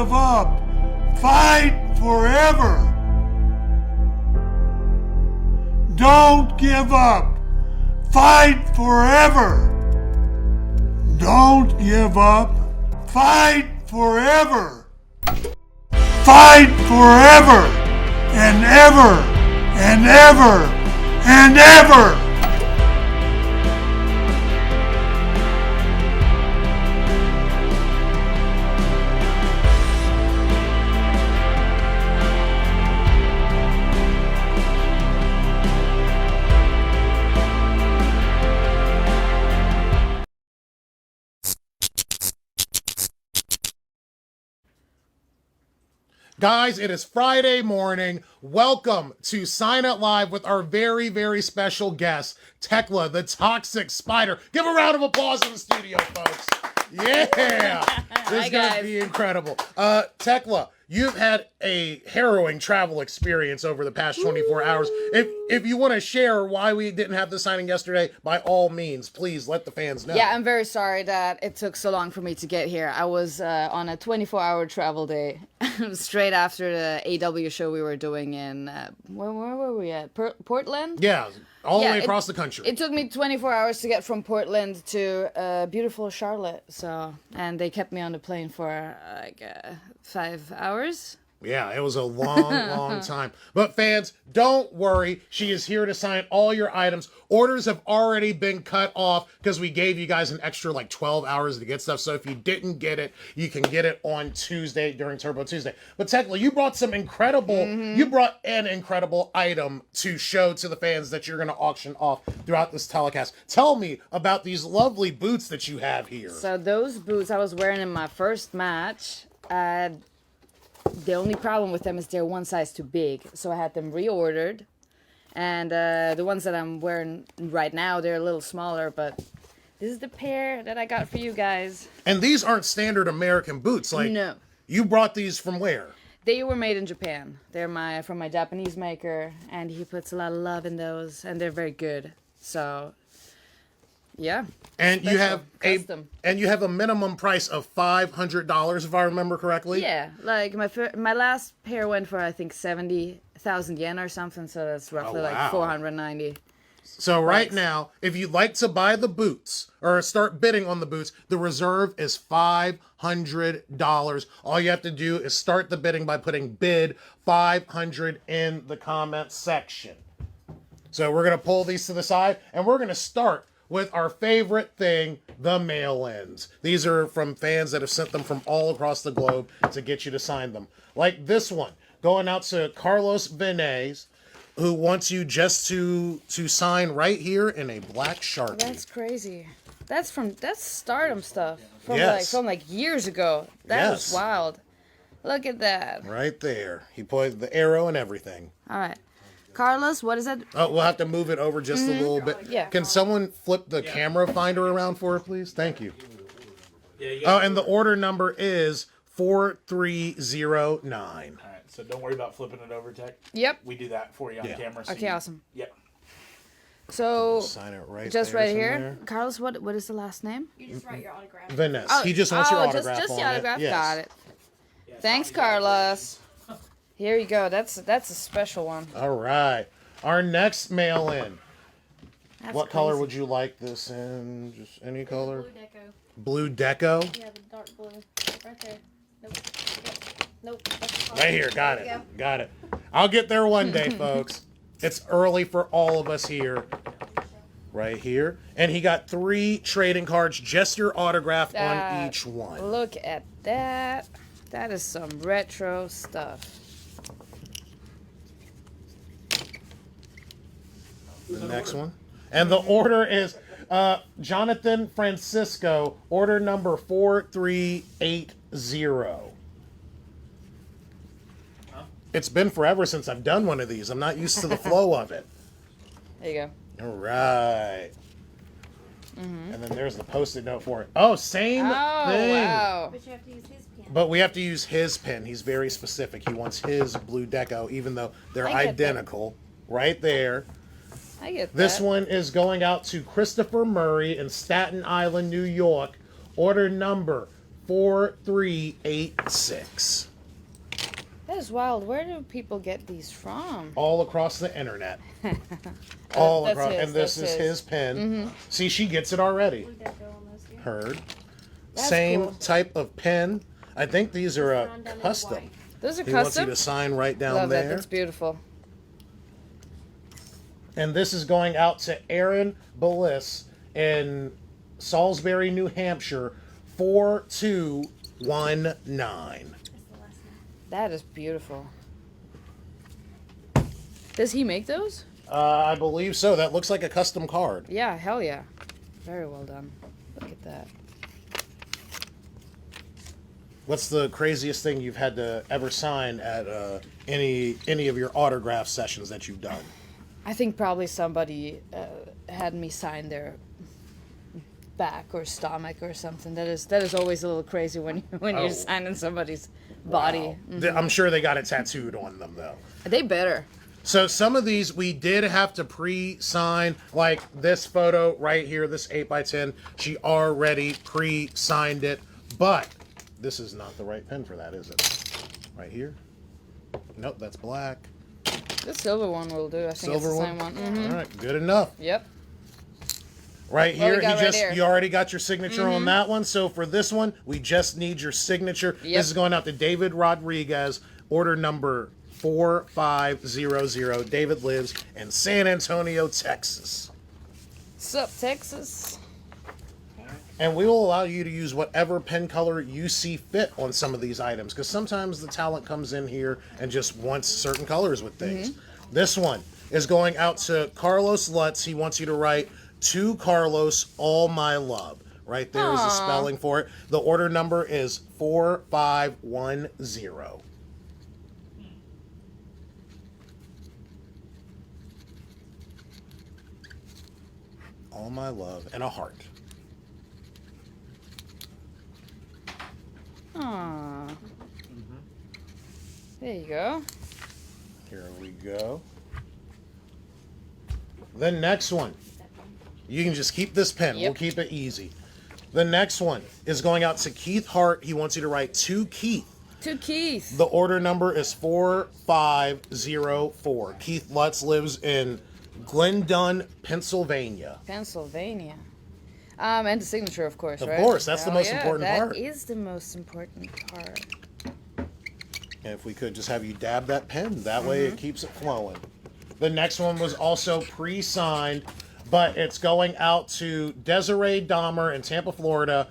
give up. Fight forever. Don't give up. Fight forever. Don't give up. Fight forever. Fight forever and ever and ever and ever. Guys, it is Friday morning. Welcome to Sign It Live with our very, very special guest, Thekla, the Toxic Spider. Give a round of applause in the studio, folks. Yeah, this is going to be incredible. Thekla, you've had a harrowing travel experience over the past 24 hours. If you want to share why we didn't have the signing yesterday, by all means, please let the fans know. Yeah, I'm very sorry that it took so long for me to get here. I was on a 24-hour travel day straight after the AW show we were doing in, where were we at? Portland? Yeah, all the way across the country. It took me 24 hours to get from Portland to beautiful Charlotte. And they kept me on the plane for 5 hours. Yeah, it was a long, long time. But fans, don't worry. She is here to sign all your items. Orders have already been cut off because we gave you guys an extra 12 hours to get stuff. So if you didn't get it, you can get it on Tuesday during Turbo Tuesday. But Thekla, you brought some incredible, you brought an incredible item to show to the fans that you're going to auction off throughout this telecast. Tell me about these lovely boots that you have here. So those boots I was wearing in my first match. The only problem with them is they're one size too big, so I had them reordered. And the ones that I'm wearing right now, they're a little smaller, but this is the pair that I got for you guys. And these aren't standard American boots. No. You brought these from where? They were made in Japan. They're from my Japanese maker, and he puts a lot of love in those, and they're very good. So, yeah. And you have custom. you have a minimum price of $500 if I remember correctly. Yeah, like my last pair went for I think 70,000 yen or something, so that's roughly like 490. So right now, if you'd like to buy the boots or start bidding on the boots, the reserve is $500. All you have to do is start the bidding by putting bid 500 in the comments section. So we're going to pull these to the side and we're going to start with our favorite thing, the mail-ins. These are from fans that have sent them from all across the globe to get you to sign them. Like this one, going out to Carlos Vinez, who wants you just to sign right here in a black Sharpie. That's crazy. That's Stardom stuff from from years ago. That was wild. Look at that. Right there. He put the arrow and everything. All right. Carlos, what is it? Oh, we'll have to move it over just a little bit. Yeah. Can someone flip the camera finder around for her, please? Thank you. Oh, and the order number is 4309. All right, so don't worry about flipping it over, Tech. Yep. We do that for you on camera. So okay, awesome. Yep. So, sign it right just there right somewhere. here. Carlos, what is the last name? You just write your autograph. Vanessa. He just wants your autograph just on the autograph. it. Yes. Got it. Yeah, thanks, Carlos. Here you go. That's a special one. All right. Our next mail-in. What crazy. color would you like this in? Just any color? Blue deco. Blue deco? Yeah, the dark blue. Right there. Nope. Yep. Nope. Right here. Got it. Got it. I'll get there one day, folks. It's early for all of us here. Right here. And he got 3 trading cards, just your autograph on each one. Look at that. That is some retro stuff. The next one. And the order is Jonathan Francisco, order number 4380. It's been forever since I've done one of these. I'm not used to the flow of it. There you go. All right. And then there's the post-it note for it. Oh, same thing. Wow. But you have to use his pen. But we have to use his pen. He's very specific. He wants his blue deco, even though they're identical. Right there. I get that. This one is going out to Christopher Murray in Staten Island, New York. Order number 4386. That is wild. Where do people get these from? All across the internet. All That's across. his, And this that's is his pen. Mm-hmm. See, she gets it already. We gotta go on those here. Heard. That's Same cool. type of pen. I think these are Run down in custom. white. Those are He wants you custom. to sign right down Love that. there. That's beautiful. And this is going out to Aaron Bellis in Salisbury, New Hampshire, 4219. That's the last name. That is beautiful. Does he make those? I believe so. That looks like a custom card. Yeah, hell yeah. Very well done. Look at that. What's the craziest thing you've had to ever sign at any of your autograph sessions that you've done? I think probably somebody had me sign their back or stomach or something. That is always a little crazy when Oh. you're signing somebody's body. Wow. I'm sure they got it tattooed on them though. They better. So some of these we did have to pre-sign, like this photo right here, this 8x10. She already pre-signed it, but this is not the right pen for that, is it? Right here? Nope, that's black. The silver one will do. I think Silver it's the one? same one. Mm-hmm. All right, good enough. Yep. Right What we here, got right here? you already got your signature on that one. So for this one, we just need your signature. Yep. This is going out to David Rodriguez, order number 4500. David lives in San Antonio, Texas. Sup, Texas? And we will allow you to use whatever pen color you see fit on some of these items, because sometimes the talent comes in here and just wants certain colors with things. This one is going out to Carlos Lutz. He wants you to write, "To Carlos, all my love." Right there is the Aw. spelling for it. The order number is 4510. All my love and a heart. Aww. There you go. Here we go. The next one. You can just keep this pen. Yep. We'll keep it easy. The next one is going out to Keith Hart. He wants you to write to Keith. To Keith. The order number is 4504. Keith Lutz lives in Glendon, Pennsylvania. Pennsylvania. And the signature, of course, Of right? course, that's the Oh, most yeah, important part. That is the most important part. And if we could just have you dab that pen, that way it keeps it flowing. The next one was also pre-signed, but it's going out to Desiree Dahmer in Tampa, Florida,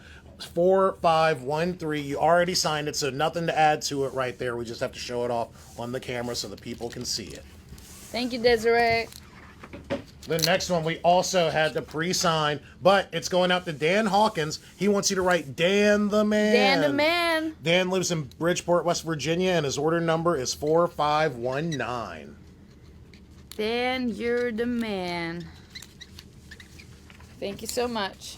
4513. You already signed it, so nothing to add to it right there. We just have to show it off on the camera so the people can see it. Thank you, Desiree. The next one we also had to pre-sign, but it's going out to Dan Hawkins. He wants you to write Dan the Man. Dan the Man. Dan lives in Bridgeport, West Virginia, and his order number is 4519. Dan, you're the man. Thank you so much.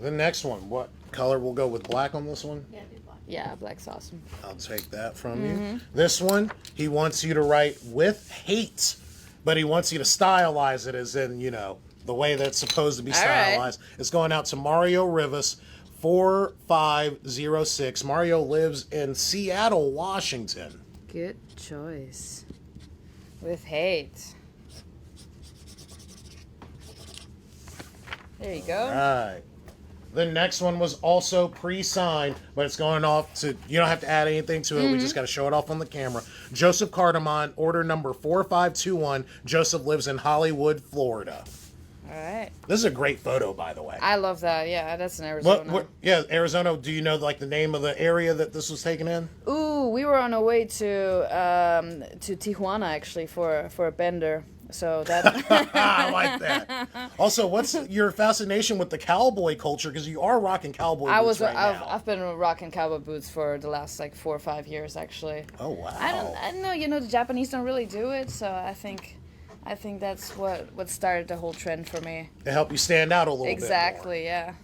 The next one, what color? We'll go with black on this one. Yeah, do black. Yeah, black's awesome. I'll take that from you. This one, he wants you to write with hate, but he wants you to stylize it as in, you know, the way that's supposed to be All right. stylized. It's going out to Mario Rivas, 4506. Mario lives in Seattle, Washington. Good choice. With hate. There you go. All right. The next one was also pre-signed, but it's going off to, you don't have to add anything to it. We just got to show it off on the camera. Joseph Cardamon, order number 4521. Joseph lives in Hollywood, Florida. All right. This is a great photo, by the way. I love that. Yeah, that's in Arizona. Yeah, Arizona. Do you know like the name of the area that this was taken in? Ooh, we were on our way to Tijuana actually for a bender. So that I like that. Also, what's your fascination with the cowboy culture? Because you are rocking cowboy boots right now. I've been rocking cowboy boots for the last like 4 or 5 years actually. Oh wow! I don't know. You know, the Japanese don't really do it, so I think that's what started the whole trend for me. To help you stand out a little bit. Exactly. Yeah. More.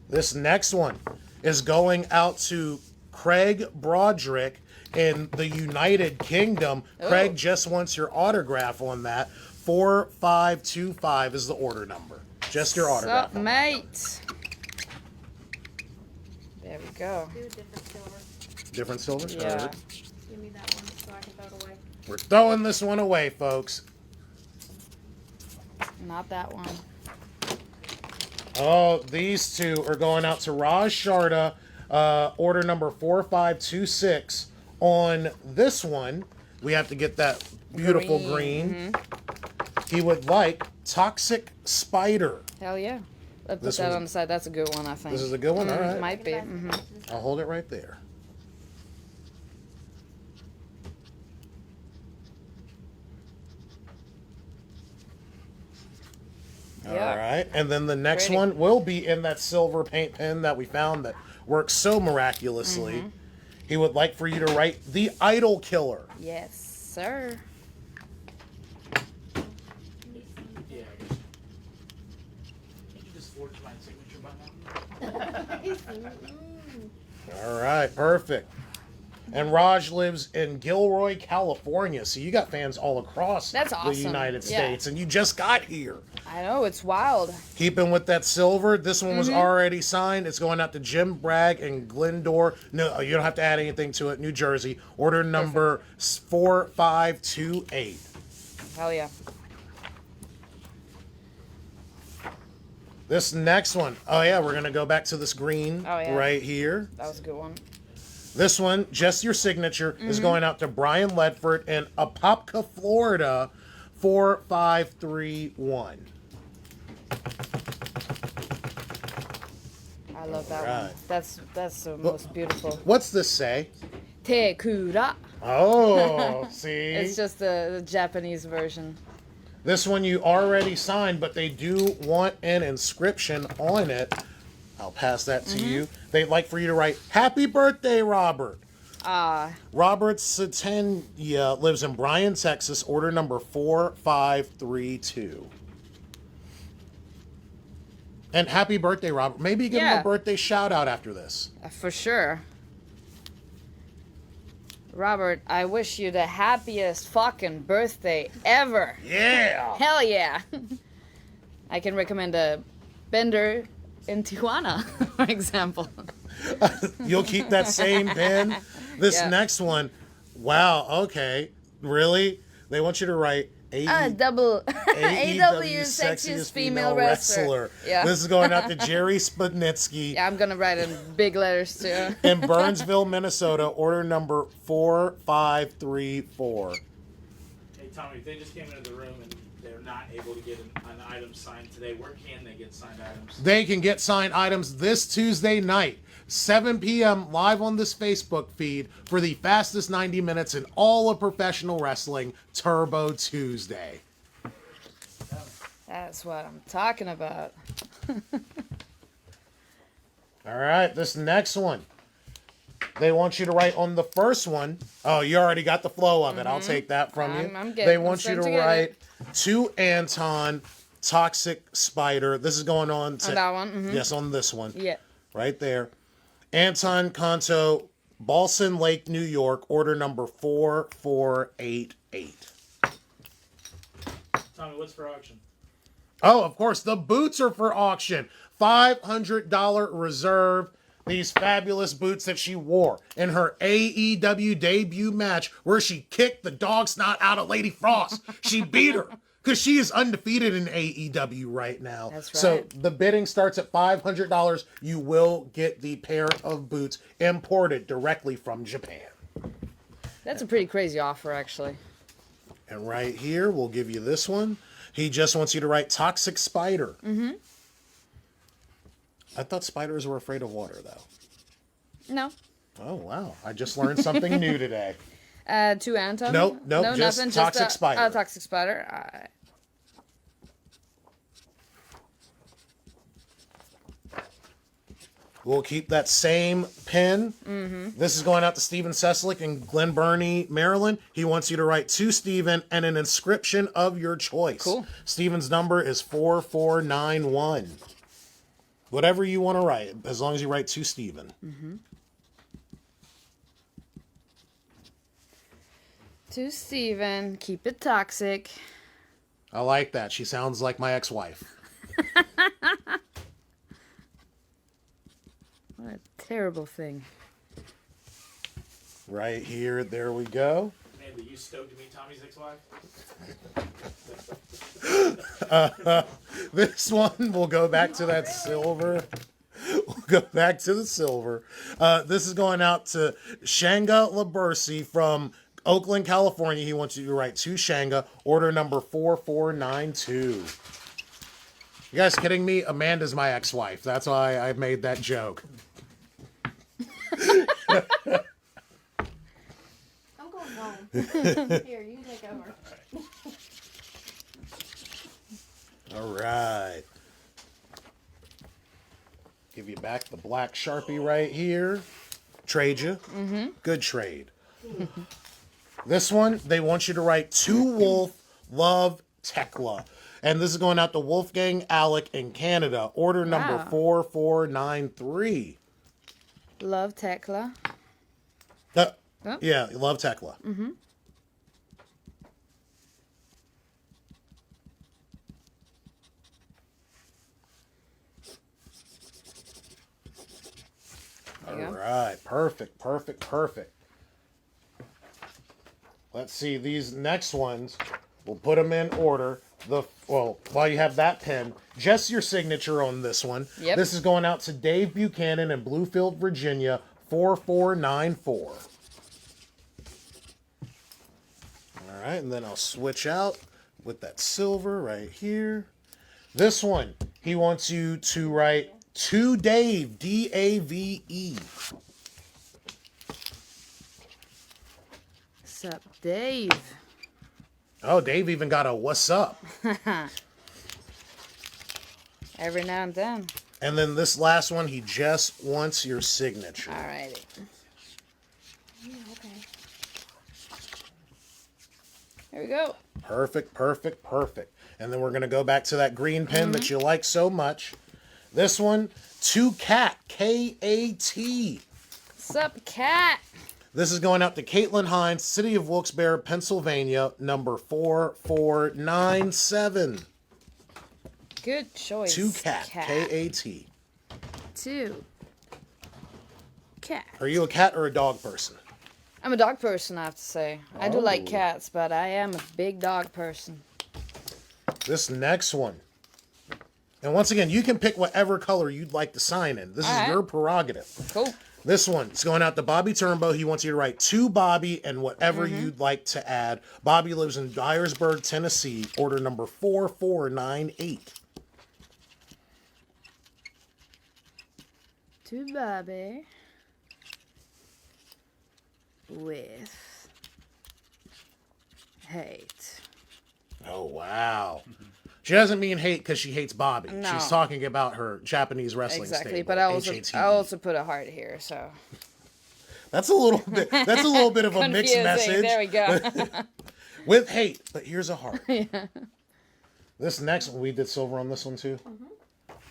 This next one is going out to Craig Broderick in the United Kingdom. Oh. Craig just wants your autograph on that. 4525 is the order number. Just your autograph. Sup, mate? There we go. Do a different silver. Different silver? Yeah. Alright. Give me that one so I can throw it away. We're throwing this one away, folks. Not that one. Oh, these two are going out to Raj Sharda, order number 4526. On this one, we have to get that beautiful green. He would like Toxic Spider. Hell yeah. Let's put This that one's- on the side. That's a good one, I think. This is a good one? All right. Might be. I'll hold it right there. Yeah. All right. And then the next Pretty. one will be in that silver paint pen that we found that works so miraculously. He would like for you to write The Idol Killer. Yes, sir. Yeah, I guess. Can't you just forge my signature by now? All right. Perfect. And Raj lives in Gilroy, California. So you got fans all across That's the awesome. United Yeah. States. And you just got here. I know, it's wild. Keeping with that silver, this one was already signed. It's going out to Jim Bragg in Glendora. No, you don't have to add anything to it. New Jersey. Order number 4528. Hell yeah. This next one. Oh, yeah, we're going to go back to this green Oh, yeah. right here. That was a good one. This one, just your signature, is going out to Brian Ledford in Apopka, Florida, 4531. I love that one. Right. That's the most beautiful. What's this say? Thekla. Oh, see? It's just the Japanese version. This one you already signed, but they do want an inscription on it. I'll pass that to you. They'd like for you to write, Happy birthday, Robert. Robert Satania lives in Bryan, Texas, order number 4532. And happy birthday, Robert. Maybe give him Yeah. a birthday shout out after this. For sure. Robert, I wish you the happiest fucking birthday ever. Yeah. Hell yeah. I can recommend a bender in Tijuana, for example. You'll keep that same pen. This Yeah. next one, wow, okay. Really? They want you to write Double AEW sexiest female wrestler. Yeah. This is going out to Jerry Spudnitsky Yeah, I'm gonna write in big letters too. in Burnsville, Minnesota, order number 4534. Hey, Tommy, if they just came into the room and they're not able to get an item signed today, where can they get signed items? They can get signed items this Tuesday night, 7 p.m. live on this Facebook feed for the fastest 90 minutes in all of professional wrestling, Turbo Tuesday. That's what I'm talking about. All right, this next one. They want you to write on the first one. Oh, you already got the flow of it. I'll take that from you. I'm getting- They I'm want you to starting to get write it. to Anton, Toxic Spider. This is going on to On that one? Yes, on this one. Yeah. Right there. Anton Conto, Balsam Lake, New York, order number 4488. Tommy, what's for auction? Oh, of course, the boots are for auction. $500 reserve. These fabulous boots that she wore in her AEW debut match where she kicked the dog snot out of Lady Frost. She beat her because she is undefeated in AEW right now. That's So right. the bidding starts at $500. You will get the pair of boots imported directly from Japan. That's a pretty crazy offer, actually. And right here, we'll give you this one. He just wants you to write Toxic Spider. Mm-hmm. I thought spiders were afraid of water, though. No. Oh, wow. I just learned something new today. To Anton? Nope, no, just nothing. Toxic Spider. Oh, Toxic Spider. All right. We'll keep that same pen. Mm-hmm. This is going out to Steven Seslick in Glen Burnie, Maryland. He wants you to write to Steven and an inscription of your choice. Cool. Steven's number is 4491. Whatever you want to write, as long as you write to Steven. Mm-hmm. To Steven, keep it toxic. I like that. She sounds like my ex-wife. terrible thing. Right here. There we go. Amanda, you stoked to meet Tommy's ex-wife? This one will go back to that silver. We'll go back to the silver. This is going out to Shanga Labersi from Oakland, California. He wants you to write to Shanga, order number 4492. You guys kidding me? Amanda's my ex-wife. That's why I made that joke. I'm going home. Here, you take over. All right. Give you back the black Sharpie right here. Trade you. Good trade. This one, they want you to write to Wolf, love, Thekla. And this is going out to Wolfgang Alec in Canada. Order number Wow. 4493. Love Thekla. Uh, Oh. Yeah, love Thekla. There you All go. right, perfect, perfect, perfect. Let's see these next ones. We'll put them in order. While you have that pen, just your signature on this one. Yep. This is going out to Dave Buchanan in Bluefield, Virginia, 4494. All right, and then I'll switch out with that silver right here. This one, he wants you to write to Dave, D-A-V-E. What's up, Dave? Oh, Dave even got a what's up. Every now and then. And then this last one, he just wants your signature. Alrighty. Yeah, okay. Here we go. Perfect, perfect, perfect. And then we're going to go back to that green pen that you like so much. This one, to Cat, K-A-T. What's up, cat? This is going out to Caitlin Hines, City of Wilkes-Barre, Pennsylvania, number 4497. Good choice. To Cat, K-A-T. Two. Cat. Are you a cat or a dog person? I'm a dog person, I have to say. I do like Oh. cats, but I am a big dog person. This next one. And once again, you can pick whatever color you'd like to sign in. This is Alright. your prerogative. Cool. This one is going out to Bobby Turnbow. He wants you to write to Bobby and whatever you'd like to add. Bobby lives in Dyersburg, Tennessee. Order number 4498. To Bobby. With hate. Oh, wow. She doesn't mean hate because she hates Bobby. No. She's talking about her Japanese wrestling Exactly, stable, but I HATE. also put a heart here, so That's a little bit of a mixed confusing. message. There we go. With hate, but here's a heart. This next one, we did silver on this one too.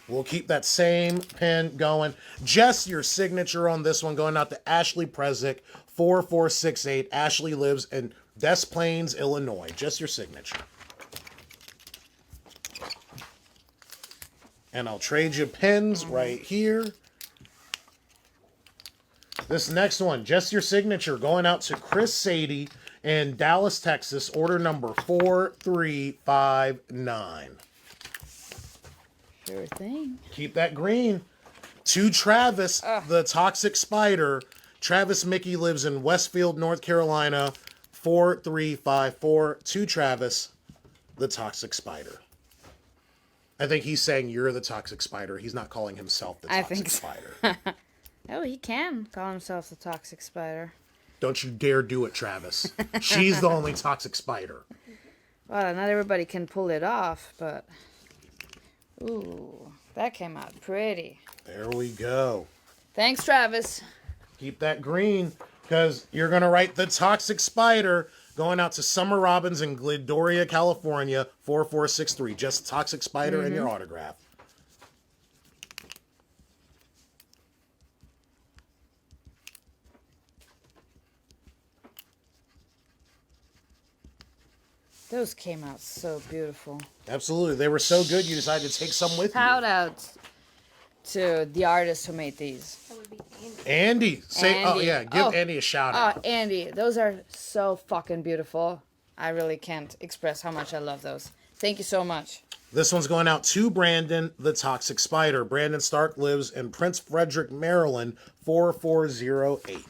We'll keep that same pen going. Just your signature on this one going out to Ashley Prezick, 4468. Ashley lives in Des Plaines, Illinois. Just your signature. And I'll trade you pens right here. This next one, just your signature, going out to Chris Sadie in Dallas, Texas. Order number 4359. Sure thing. Keep that green. To Travis, the Toxic Spider. Travis Mickey lives in Westfield, North Carolina. 4354. To Travis, the Toxic Spider. I think he's saying you're the Toxic Spider. He's not calling himself the I Toxic think so. Spider. Oh, he can call himself the Toxic Spider. Don't you dare do it, Travis. She's the only Toxic Spider. Well, not everybody can pull it off, but... Ooh, that came out pretty. There we go. Thanks, Travis. Keep that green, because you're going to write the Toxic Spider going out to Summer Robbins in Glendora, California, 4463. Just Toxic Spider and your autograph. Those came out so beautiful. Absolutely. They were so good, you decided to take some with Shout you. out to the artist who made these. That would be Andy. Andy, say, oh Andy. yeah, give Oh. Andy a shout out. Oh, Andy, those are so fucking beautiful. I really can't express how much I love those. Thank you so much. This one's going out to Brandon, the Toxic Spider. Brandon Stark lives in Prince Frederick, Maryland, 4408.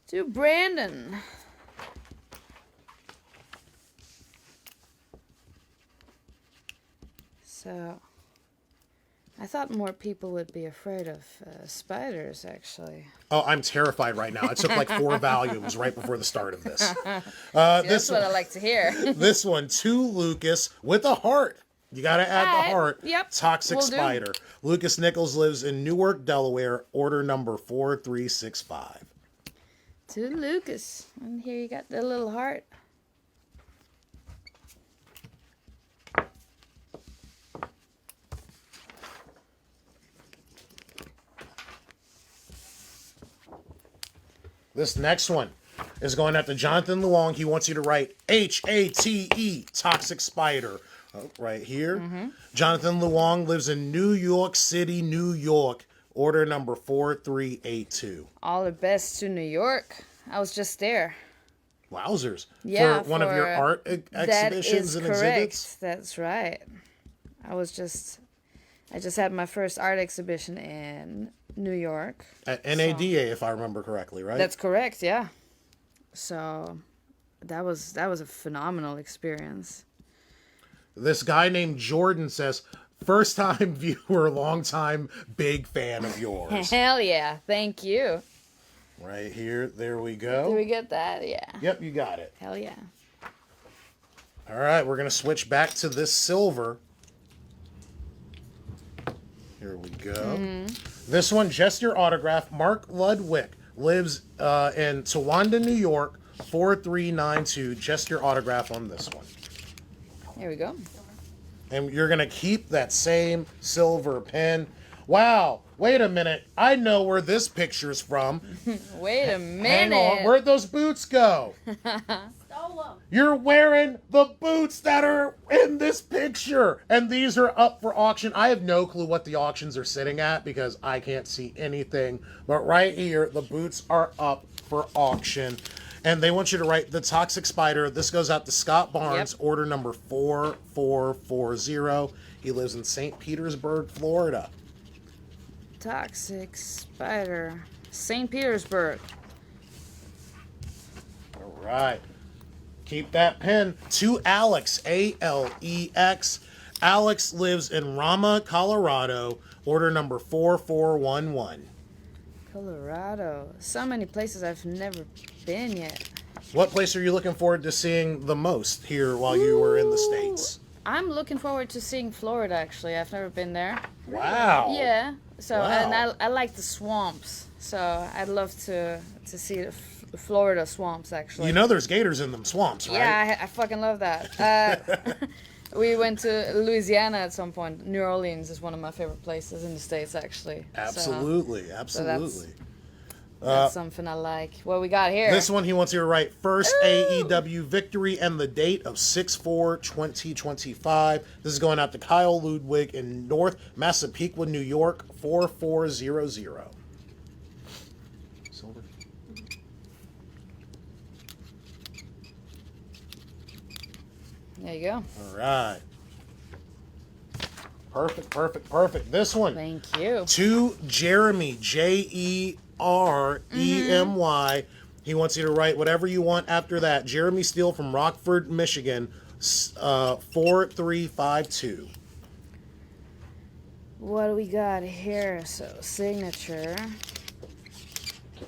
To Brandon. So, I thought more people would be afraid of spiders, actually. Oh, I'm terrified right now. I took like 4 volumes right before the start of this. That's what I like to hear. This one to Lucas with a heart. You got to add Alright, the heart. yep, Toxic will do. Spider. Lucas Nichols lives in Newark, Delaware. Order number 4365. To Lucas. And here you got the little heart. This next one is going out to Jonathan Luong. He wants you to write HATE, Toxic Spider. Oh, right here. Jonathan Luong lives in New York City, New York. Order number 4382. All the best to New York. I was just there. Wowzers. Yeah, for one of your for- art That exhibitions is and correct. exhibits? That's right. I just had my first art exhibition in New York. At NADA, if I remember correctly, right? That's correct, yeah. So that was a phenomenal experience. This guy named Jordan says, first time viewer, long time big fan of yours. Hell yeah, thank you. Right here, there we Did go. we get that? Yeah. Yep, you got it. Hell yeah. All right, we're going to switch back to this silver. Here we go. This one, just your autograph. Mark Ludwig lives in Towanda, New York, 4392. Just your autograph on this one. Here we go. And you're going to keep that same silver pen. Wow, wait a minute. I know where this picture's from. Wait a Hang minute. on, where'd those boots go? Stole them. You're wearing the boots that are in this picture. And these are up for auction. I have no clue what the auctions are sitting at because I can't see anything. But right here, the boots are up for auction. And they want you to write the Toxic Spider. This goes out to Scott Barnes, Yep. order number 4440. He lives in St. Petersburg, Florida. Toxic Spider. St. Petersburg. All right. Keep that pen. To Alex, Alex. Alex lives in Rama, Colorado. Order number 4411. Colorado. So many places I've never been yet. What place are you looking forward to seeing the most here while you were in the States? I'm looking forward to seeing Florida, actually. I've never been there. Wow. Yeah. So, Wow. and I like the swamps. So I'd love to see the Florida swamps, actually. You know there's gators in them swamps, right? Yeah, I fucking love that. We went to Louisiana at some point. New Orleans is one of my favorite places in the States, actually. Absolutely, So absolutely. that's something I like. What we got here? This one he wants you to write first AEW victory and the date of 6/4/2025. This is going out to Kyle Ludwig in North Massapequa, New York, 4400. Silver. There you go. All right. Perfect. This one. Thank you. To Jeremy, Jeremy. He wants you to write whatever you want after that. Jeremy Steele from Rockford, Michigan, 4352. What do we got here? So, signature. Hey,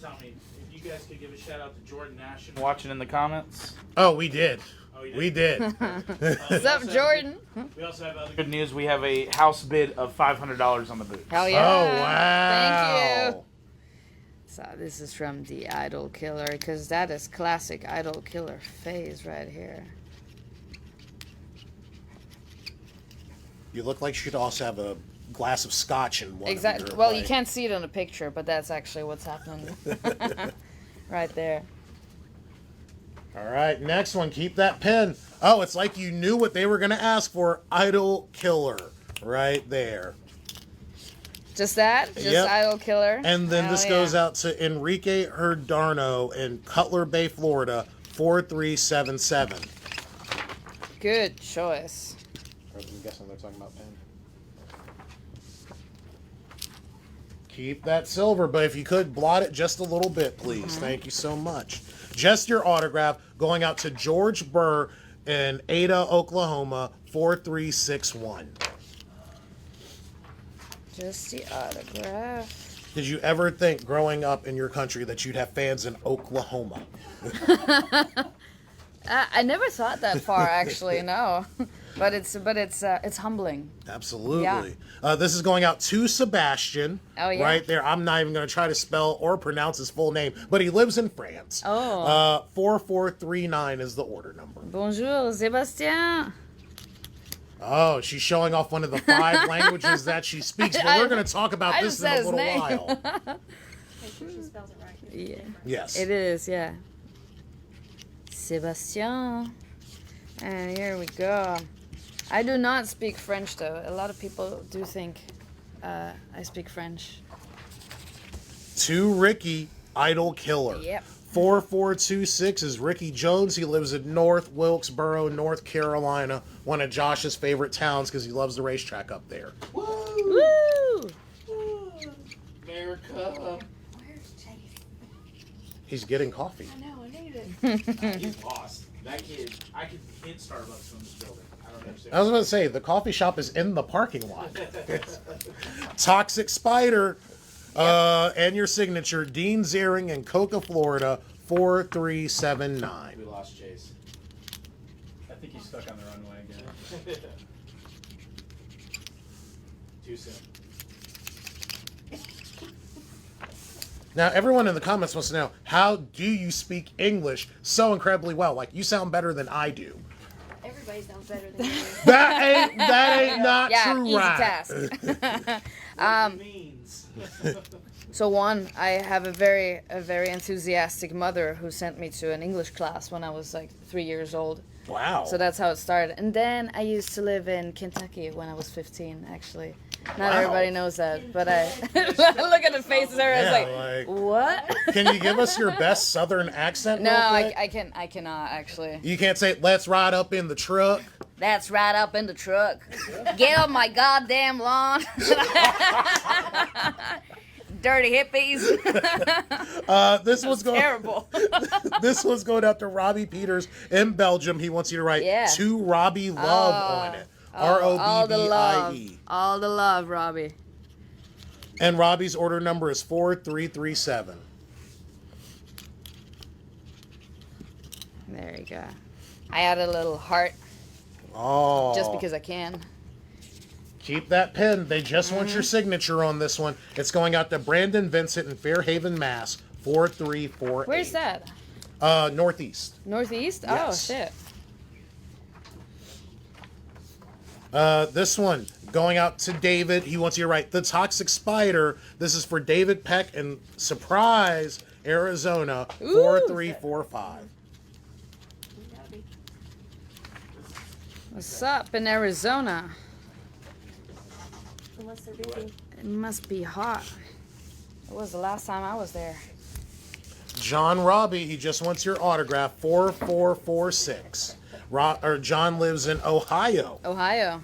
Tommy, if you guys could give a shout out to Jordan Nash watching in the comments. Oh, we did. Oh, you We did. What's up, Jordan? We also have other good news. We have a house bid of $500 on the booth. Hell yeah. Oh, wow. Thank you. So, this is from the Idol Killer, because that is classic Idol Killer phase right here. You look like you should also have a glass of scotch in one Exactly. of your, Well, you like- can't see it on the picture, but that's actually what's happening right there. All right, next one. Keep that pen. Oh, it's like you knew what they were going to ask for. Idol Killer. right there. Just that? Just Yep. Idol Killer? And then Hell this yeah. goes out to Enrique Herdarno in Cutler Bay, Florida, 4377. Good choice. I'm guessing they're talking about pen. Keep that silver, but if you could, blot it just a little bit, please. Thank you so much. Just your autograph going out to George Burr in Ada, Oklahoma, 4361. Just the autograph. Did you ever think growing up in your country that you'd have fans in Oklahoma? I never thought that far, actually. No, but it's humbling. Absolutely. Yeah. This is going out to Sebastian. Oh, yeah. Right there. I'm not even going to try to spell or pronounce his full name, but he lives in France. Oh. 4439 is the order number. Bonjour, Sébastien. Oh, she's showing off one of the 5 languages that she speaks, but we're going to talk about I this just in a said his little name. while. Make sure she spells it right. Yeah, Yes. it is. Yeah. Sébastien. And here we go. I do not speak French, though. A lot of people do think I speak French. To Ricky, Idol Killer. Yep. 4426 is Ricky Jones. He lives in North Wilkesboro, North Carolina, one of Josh's favorite towns because he loves the racetrack up there. Woo! Woo! America. Where's Chase? He's getting coffee. I know, I need it. He's lost. That kid, I could hit Starbucks from this building. I don't understand. I was going to say, the coffee shop is in the parking lot. Toxic Spider, and your signature, Dean Ziering in Coca, Florida, 4379. We lost Chase. I think he's stuck on the runway again. Too soon. Now, everyone in the comments wants to know, how do you speak English so incredibly well? Like, you sound better than I do. Everybody sounds better than you. That ain't not Yeah, true, easy right? task. Means. So one, I have a very enthusiastic mother who sent me to an English class when I was like 3 years old. Wow. So that's how it started. And then I used to live in Kentucky when I was 15, actually. Not Wow. everybody knows that, but I look at the faces there. I was Yeah, like, like- what? Can you give us your best Southern accent? No, real quick? I cannot actually. You can't say, let's ride up in the truck. That's right up in the truck. Get off my goddamn lawn. Dirty hippies. This was going. Terrible. This was going out to Robbie Peters in Belgium. He wants you to write to Robbie Love on it. All the love. ROBBIE. All the love, Robbie. And Robbie's order number is 4337. There you go. I added a little heart Oh. just because I can. Keep that pen. They just want your signature on this one. It's going out to Brandon Vincent in Fairhaven, Mass. 4348. Where's that? Northeast. Northeast? Yes. Oh, shit. This one going out to David. He wants you to write The Toxic Spider. This is for David Peck in Surprise, Arizona. 4345. What's up in Arizona? Unless they're busy. It must be hot. It was the last time I was there. John Robbie, he just wants your autograph. 4446. John lives in Ohio. Ohio.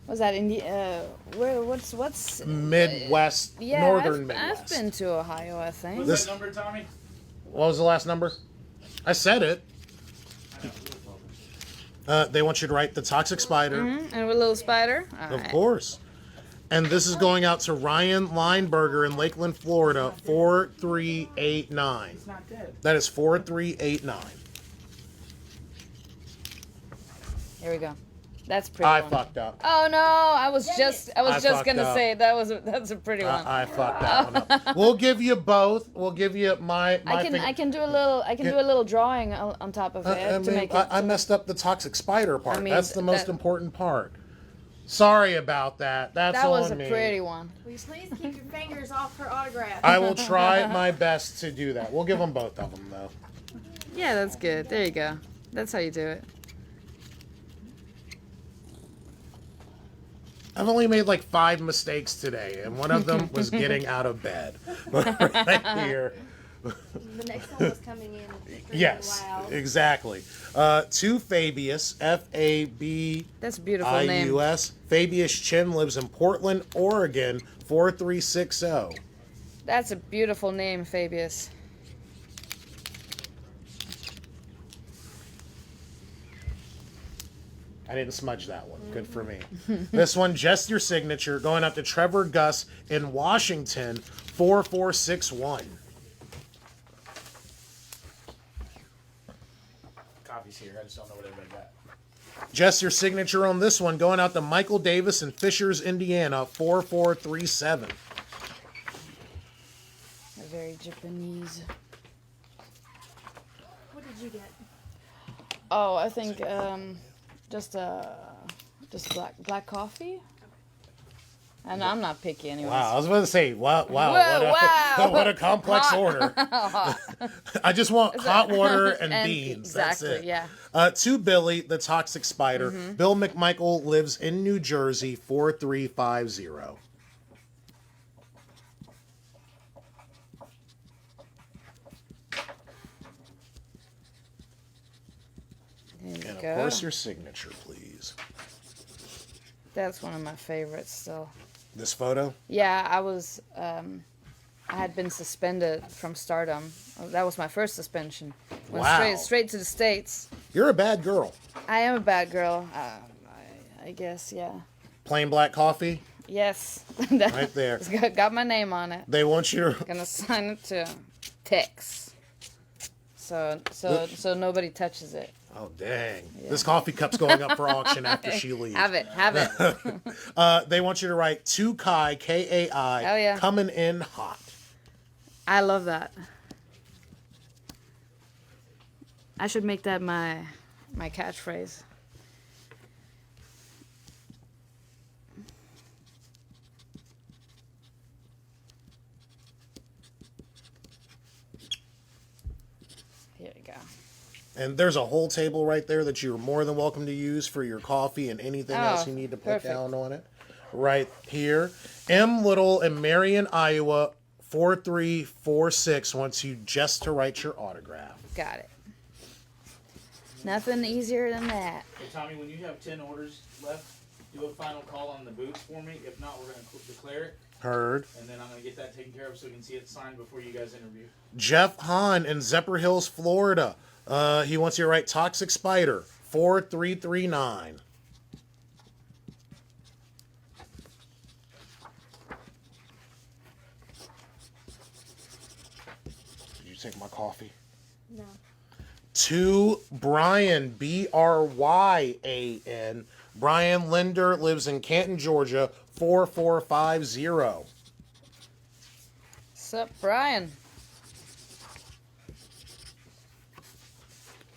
Was that India? What's Midwest, Yeah, northern I've Midwest. been to Ohio, I think. What's that number, Tommy? What was the last number? I said it. They want you to write The Toxic Spider. And with a little spider. All Of right. course. And this is going out to Ryan Lineberger in Lakeland, Florida, 4389. It's not dead. That is 4389. Here we go. That's a pretty. I one. fucked up. Oh no! I was just I fucked gonna up. say that's a pretty one. I fucked that one up. We'll give you both. We'll give you my I can do a little drawing on top of it to make it. I messed up the Toxic Spider part. I mean, That's the most that- important part. Sorry about that. That's That was a on me. pretty one. Will you please keep your fingers off her autograph? I will try my best to do that. We'll give them both of them though. Yeah, that's good. There you go. That's how you do it. I've only made like 5 mistakes today, and one of them was getting out of bed. Right here. The next one was coming in. Yes, Wow. exactly. To Fabius, Fabius. That's a beautiful name. Fabius Chin lives in Portland, Oregon, 4360. That's a beautiful name, Fabius. I didn't smudge that one. Good for me. This one, just your signature, going out to Trevor Gus in Washington, 4461. Coffee's here. I just don't know what everybody got. Just your signature on this one, going out to Michael Davis in Fishers, Indiana, 4437. Very Japanese. What did you get? Oh, I think just black coffee. And I'm not picky anyways. Wow, I was about to say, wow, Whoa. what a complex order. I just want hot water and beans. Exactly, That's it. yeah. To Billy, the Toxic Spider. Bill McMichael lives in New Jersey, 4350. There you And go. of course, your signature, please. That's one of my favorites still. This photo? Yeah, I had been suspended from Stardom. That was my first suspension. Went Wow. straight to the States. You're a bad girl. I am a bad girl. I guess, yeah. Plain black coffee? Yes. Right there. It's got my name on it. They want you to... Gonna sign it to Tex. So nobody touches it. Oh, dang. This coffee cup's going up for auction after she leaves. Have it. They want you to write to Kai, Kai, Oh, yeah. coming in hot. I love that. I should make that my catchphrase. Here we go. And there's a whole table right there that you're more than welcome to use for your coffee and anything else you need to put perfect. down on it. Right here. M. Little in Marion, Iowa, 4346 wants you just to write your autograph. Got it. Nothing easier than that. Hey, Tommy, when you have 10 orders left, do a final call on the boots for me. If not, we're going to declare it, Heard. and then I'm going to get that taken care of so we can see it signed before you guys interview. Jeff Hahn in Zephyr Hills, Florida. He wants you to write Toxic Spider, 4339. Did you take my coffee? No. To Brian, Bryan. Brian Linder lives in Canton, Georgia, 4450. Sup, Brian?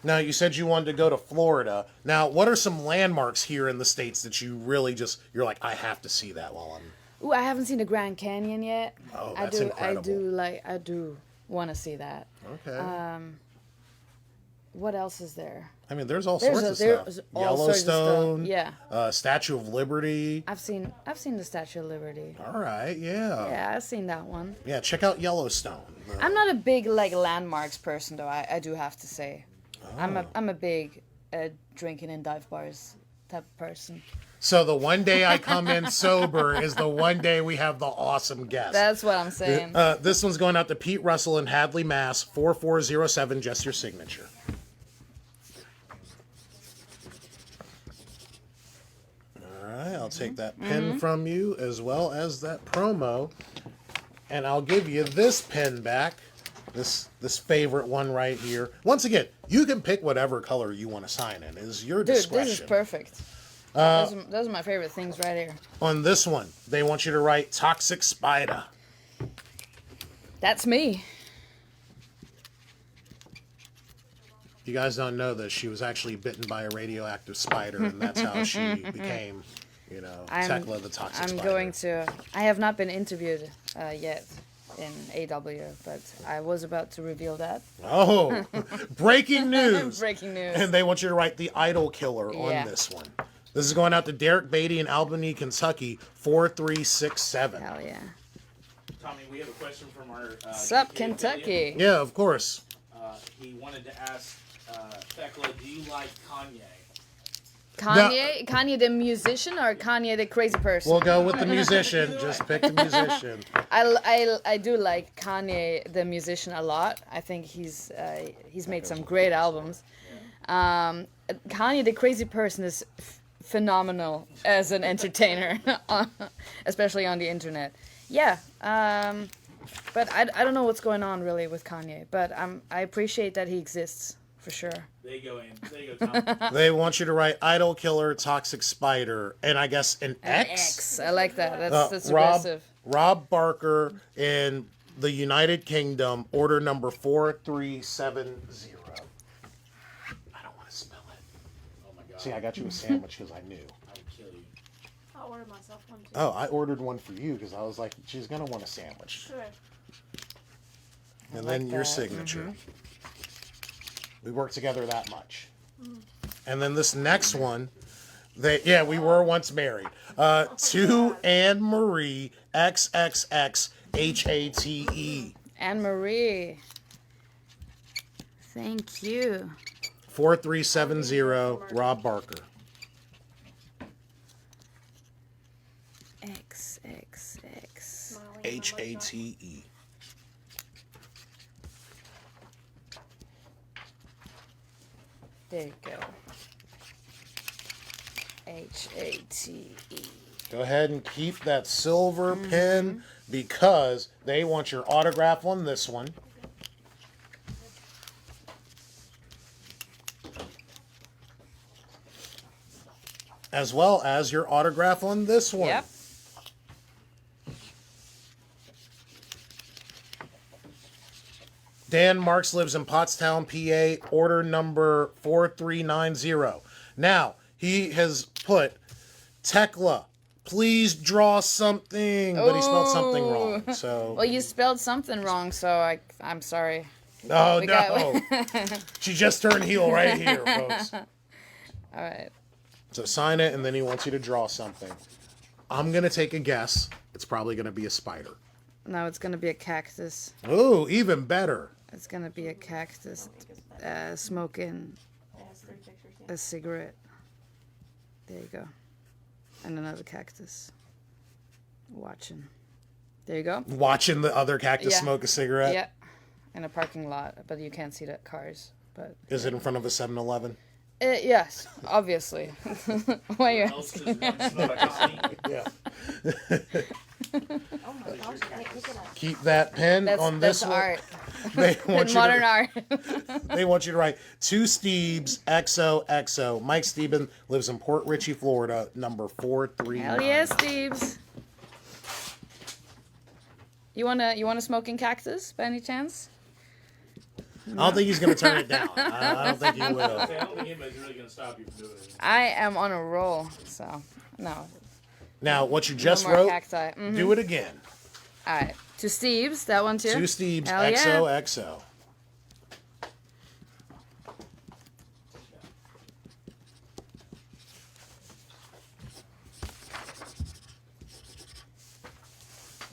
Now, you said you wanted to go to Florida. Now, what are some landmarks here in the States that you really you're like, I have to see that while I'm... Ooh, I haven't seen the Grand Canyon yet. Oh, that's incredible. I do want to see that. Okay. What else is there? I mean, there's all There's sorts a- of there's stuff. all sorts of stuff, Yellowstone. yeah. Statue of Liberty. I've seen the Statue of Liberty. All right, yeah. Yeah, I've seen that one. Yeah, check out Yellowstone. I'm not a big landmarks person though. I do have to say, I'm a big drinking in dive bars type of person. So the one day I come in sober is the one day we have the awesome guest. That's what I'm saying. This one's going out to Pete Russell in Hadley, Mass. 4407. Just your signature. All right, I'll take that pin from you as well as that promo, and I'll give you this pin back. This favorite one right here. Once again, you can pick whatever color you want to sign in. It is your Dude, discretion. this is perfect. Those are my favorite things right here. On this one, they want you to write Toxic Spider. That's me. You guys don't know this. She was actually bitten by a radioactive spider, and that's how she became, Thekla the Toxic Spider. I have not been interviewed yet in AW, but I was about to reveal that. Oh, breaking news. Breaking news. And they want you to write the Idol Killer Yeah. on this one. This is going out to Derek Beatty in Albany, Kentucky, 4367. Hell yeah. Tommy, we have a question from our. Sup, UK Kentucky? affiliate. Yeah, of course. He wanted to ask Thekla, do you like Kanye? Kanye? Kanye the musician or Kanye the crazy person? We'll go with the musician. Just pick the musician. I do like Kanye the musician a lot. I think he's made some great albums. Kanye the crazy person is phenomenal as an entertainer, especially on the internet. Yeah, but I don't know what's going on really with Kanye, but I appreciate that he exists for sure. There you go, Ann. There you go, Tommy. They want you to write Idol Killer, Toxic Spider, and I guess an X. X. I like that. That's Rob, aggressive. Rob Barker in the United Kingdom, order number 4370. I don't want to spell it. Oh my God. See, I got you a sandwich because I knew. I would kill you. I'll order myself one too. Oh, I ordered one for you because I was like, she's going to want a sandwich. Sure. And like then your that. signature. We worked together that much. And then this next one, we were once married. To Anne Marie XXXHATE. Anne Marie. Thank you. 4370 Rob Barker. XXX. Smiling. HATE. There you go. HATE. Go ahead and keep that silver pin because they want your autograph on this one. As well as your autograph on this one. Yep. Dan Marks lives in Pottstown, PA, order number 4390. Now, he has put, Thekla, please draw something, but he spelled something wrong. So, Well, you spelled something wrong, so I'm sorry. oh we no. got- She just turned heel right here, folks. All right. So sign it, and then he wants you to draw something. I'm going to take a guess. It's probably going to be a spider. No, it's going to be a cactus. Ooh, even better. It's going to be a cactus smoking It has 3 pictures. Yeah. a cigarette. There you go. And another cactus. Watching. There you go. Watching the other cactus Yeah. smoke a cigarette. Yeah. In a parking lot, but you can't see the cars. But Is it in front of a 7-Eleven? yes, obviously. Why you Else asking? does one smell like a snake? Yeah. Oh my gosh, Nick, look at that. Keep that pen on this That's one. art. They want you Modern to, art. They want you to write to Steves XOXO. Mike Steben lives in Port Richey, Florida, number 439. Hell yeah, Steves. You want a smoking cactus by any chance? I don't think he's going to turn it down. I don't think he will. I don't think anybody's really going to stop you from doing it. I am on a roll, so no. Now, what you No just more wrote, cacti. Mhm. do it again. All right. To Steves, that one too. To Steves Hell yeah. XOXO.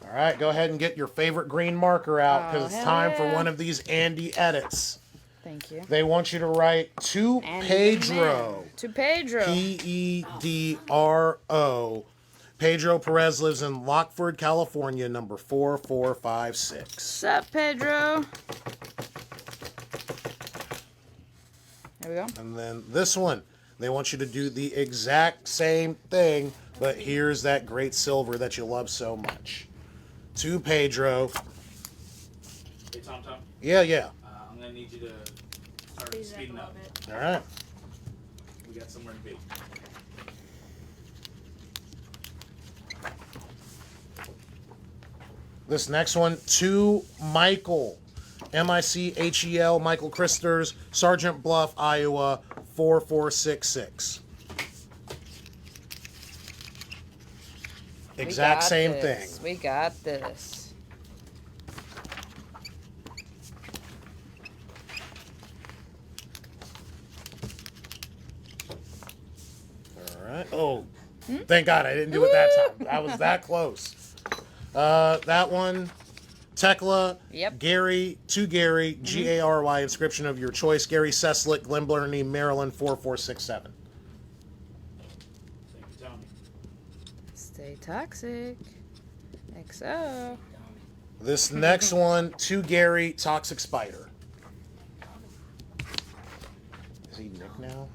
All right, go ahead and get your favorite green marker out because Oh, it's hell time for yeah. one of these Andy edits. Thank you. They want you to write to And Pedro. To Pedro. Pedro. Pedro Perez lives in Lockford, California, number 4456. What's up, Pedro? There we go. And then this one, they want you to do the exact same thing, but here's that great silver that you love so much. To Pedro. Hey, Tom. Yeah, yeah. I'm going to need you to start Please, Zach, a speeding little up. bit. All right. We got somewhere to be. This next one, to Michael. Michel, Michael Christers, Sergeant Bluff, Iowa, 4466. Exact same thing. We got this. All right. Oh, thank God I didn't do it that time. I was that close. That one, Thekla, Yep. Gary, to Gary, Gary, inscription of your choice, Gary Seslick, Glen Blarney, Maryland, 4467. Thank you, Tommy. Stay toxic. XO. This next one, to Gary, Toxic Spider. Is he Nick now?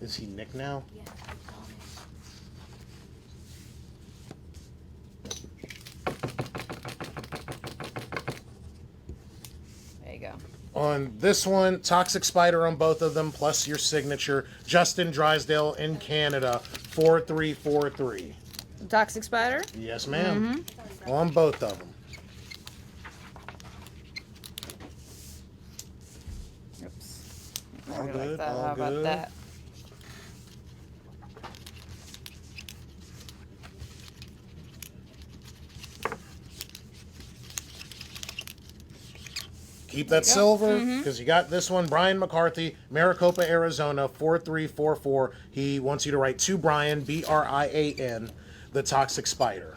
Is he Nick now? Yeah, There you go. On this one, Toxic Spider on both of them, plus your signature, Justin Drysdale in Canada, 4343. Toxic spider. Yes, ma'am. On both of them. Oops. All Like good, that. all How about good. that? Keep that silver, because you got this one, Brian McCarthy, Maricopa, Arizona, 4344. He wants you to write to Brian, Brian, the Toxic Spider.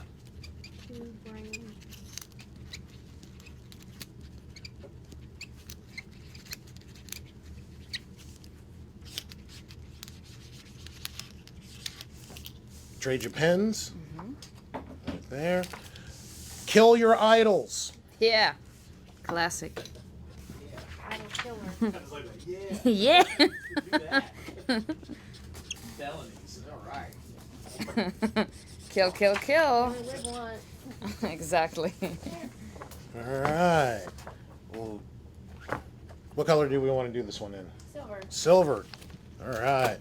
Trade your pens. Right there. Kill your idols. Yeah. Classic. I don't kill her. I was like, yeah, Yeah. do that. Felonies. All right. Kill, kill, kill. Only live once. Exactly. All right. Well, what color do we want to do this one in? Silver. Silver. All right.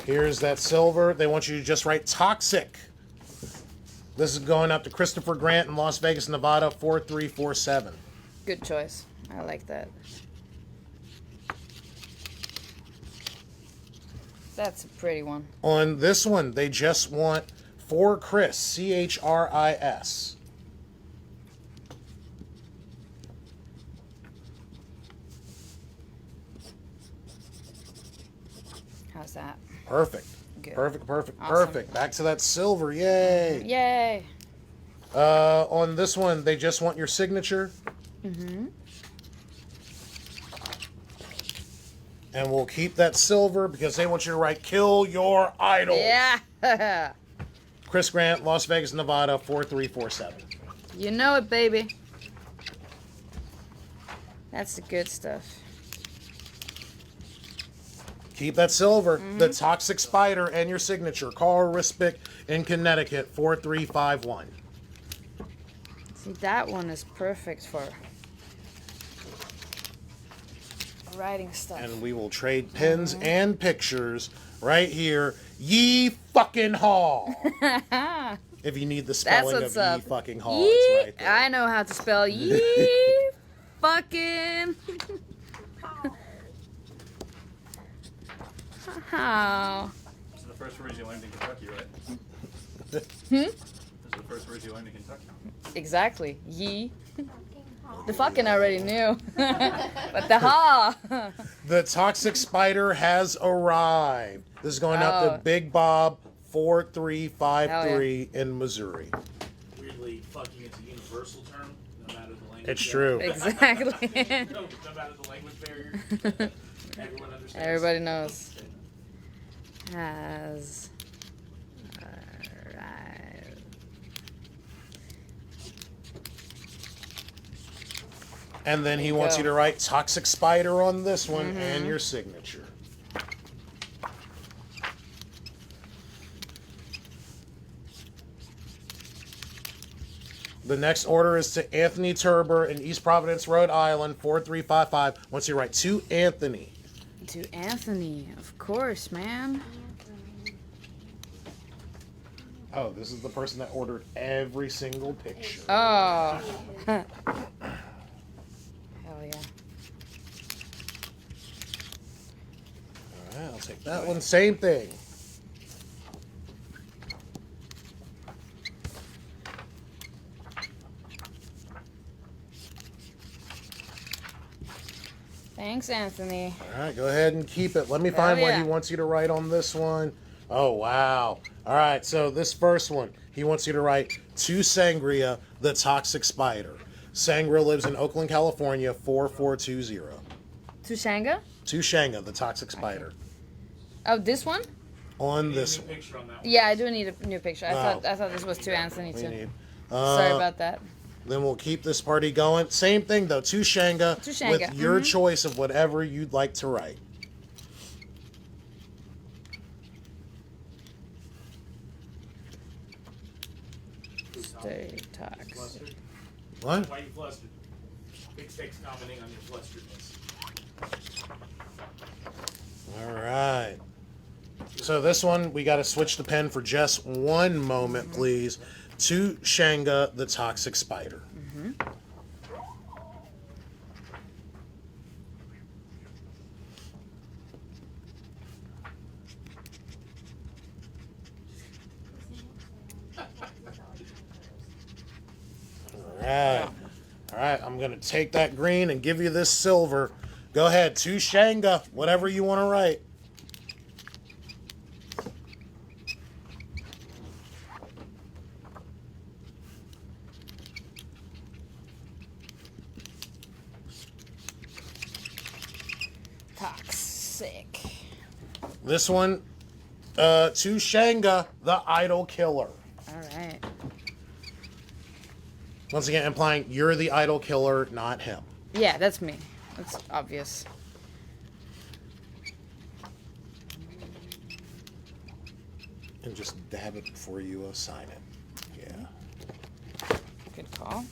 Here's that silver. They want you to just write toxic. This is going up to Christopher Grant in Las Vegas, Nevada, 4347. Good choice. I like that. That's a pretty one. On this one, they just want for Chris, Chris. How's that? Perfect. Good. Perfect, perfect, Awesome. perfect. Back to that silver. Yay. Yay. On this one, they just want your signature. And we'll keep that silver because they want you to write kill your idol. Yeah. Chris Grant, Las Vegas, Nevada, 4347. You know it, baby. That's the good stuff. Keep that silver. The Toxic Spider and your signature. Carl Rispic in Connecticut, 4351. See, that one is perfect for writing stuff. And we will trade pins and pictures right here. Ye fucking Hall. If you need the That's spelling what's of up. ye fucking Hall, Yee, it's right there. I know how to spell ye fucking. How? Those are the first words you learned in Kentucky, right? Those are the first words you learned in Kentucky. Exactly. Ye. The fucking I already knew. But the ha. The Toxic Spider has arrived. This is going out Oh. to Big Bob, 4353 in Missouri. Weirdly, fucking is a universal term, no matter the language. It's true. Exactly. No matter the language barrier. Everyone understands. Everybody knows. Has arrived. And then he wants you to write Toxic Spider on this one and your signature. The next order is to Anthony Turber in East Providence, Rhode Island, 4355. Wants you to write to Anthony. To Anthony, of course, man. Oh, this is the person that ordered every single picture. Oh. Hell yeah. All right, I'll take that one. Same thing. Thanks, Anthony. All right, go ahead and keep it. Let me find what yeah. he wants you to write on this one. Oh, wow. All right, so this first one, he wants you to write to Sangria, the toxic spider. Sangria lives in Oakland, California, 4420. To Shanga? To Shanga, the toxic spider. Oh, this one? On Need this a one. picture on that one. Yeah, I do need a new picture. I Oh. thought this was to Anthony We too. need. Sorry about that. Then we'll keep this party going. Same thing though, to Shanga, To Shanga, with your choice of whatever you'd like to write. Stay toxic. Flustered? What? Why are you flustered? Big Steak's commenting on your flusteredness. All right. So this one, we got to switch the pen for just one moment, please. To Shanga, the toxic spider. All right. All right, I'm going to take that green and give you this silver. Go ahead, to Shanga, whatever you want to write. Toxic. This one, to Shanga, the idol killer. All right. Once again, implying you're the idol killer, not him. Yeah, that's me. That's obvious. And just dab it before you sign it. Yeah. Good call.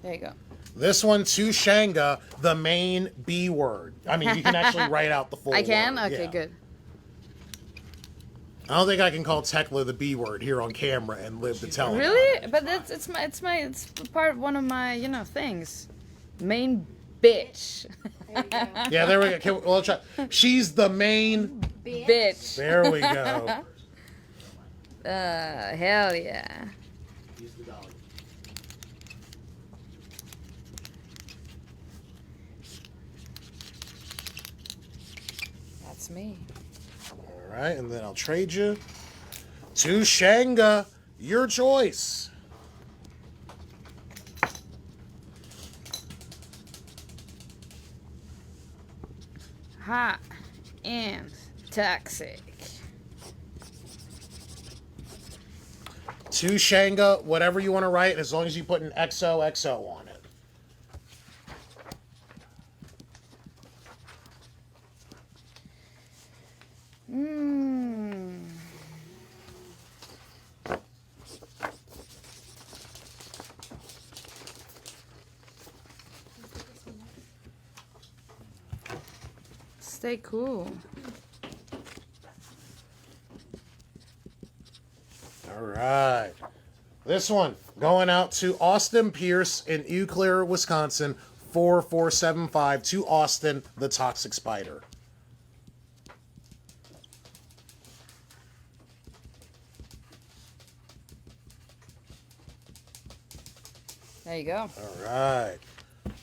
There you go. This one, to Shanga, the main B word. I mean, you can actually write out the full I can? word. Okay, Yeah. good. I don't think I can call Thekla the B word here on camera and live to tell it. Really? But that's it's part of one of my things. Main bitch. There you go. Yeah, there we go. We'll try. She's the main. Bitch. There we go. Hell yeah. Use the dolly. That's me. All right, and then I'll trade you to Shanga. Your choice. Hot and toxic. To Shanga, whatever you want to write, as long as you put an XOXO on it. Mmm. Stay cool. All right. This one going out to Austin Pierce in Eau Claire, Wisconsin, 4475. To Austin, the toxic spider. There you go. All right.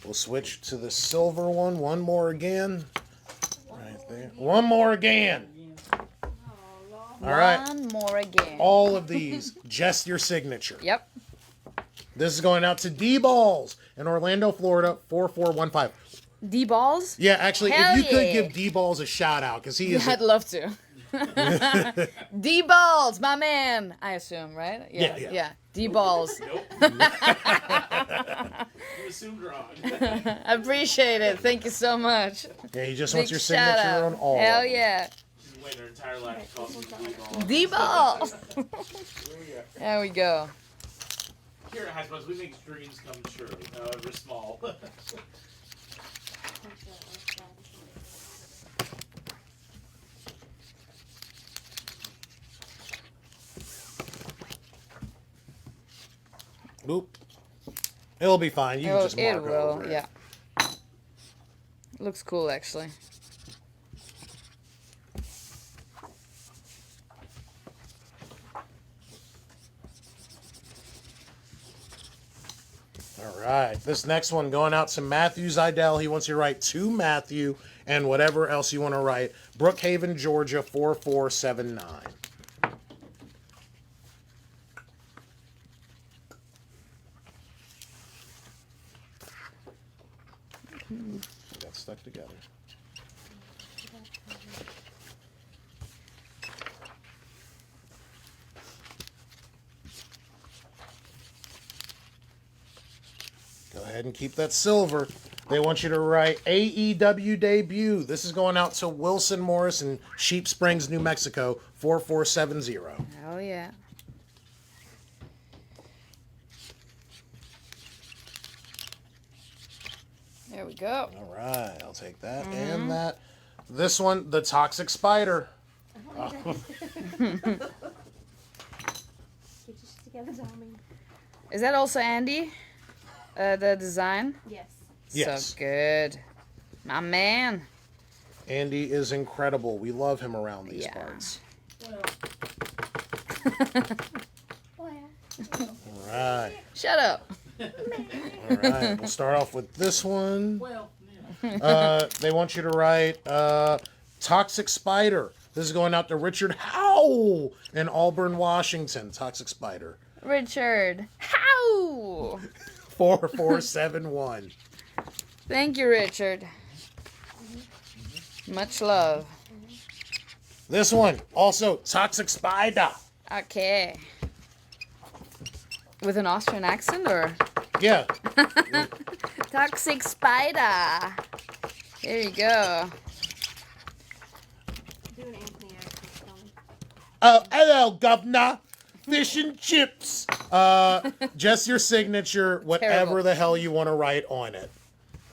We'll switch to the silver one. One more again. Right there. One more again. All right. One more again. All of these, just your signature. Yep. This is going out to D-Balls in Orlando, Florida, 4415. D balls? Yeah, actually, Hell if you could yeah. give D-Balls a shout out, because he is. I'd love to. D balls, my man. I assume, right? Yeah. D balls. Nope. You assumed wrong. I appreciate it. Thank you so much. Yeah, he just Big wants your shout signature out. on all. Hell of them. yeah. She's been waiting her entire life to call something D balls. There we go. Here at Hasbro's, we make dreams come true, however small. Boop. It'll be fine. You can just mark It will, over it. yeah. Looks cool, actually. All right. This next one going out to Matthew Zidell. He wants you to write to Matthew and whatever else you want to write. Brookhaven, Georgia, 4479. Got stuck together. Go ahead and keep that silver. They want you to write AEW debut. This is going out to Wilson Morris in Sheep Springs, New Mexico, 4470. Hell yeah. There we go. All right, I'll take that and that. This one, the Toxic Spider. Get your shit together, Tommy. Is that also Andy? The design? Yes. Yes. So good. My man. Andy is incredible. We love him around these Yeah. parts. Well, All right. Shut up. All right. We'll start off with this one. Well, yeah. They want you to write Toxic Spider. This is going out to Richard Howe in Auburn, Washington. Toxic Spider. Richard. How? 4471. Thank you, Richard. Much love. This one, also Toxic Spider. Okay. With an Austrian accent or? Yeah. Toxic spider. Here you go. do an Anthony accent, Tommy. Oh, hello, governor. Fish and chips. Just your signature, whatever Terrible. the hell you want to write on it.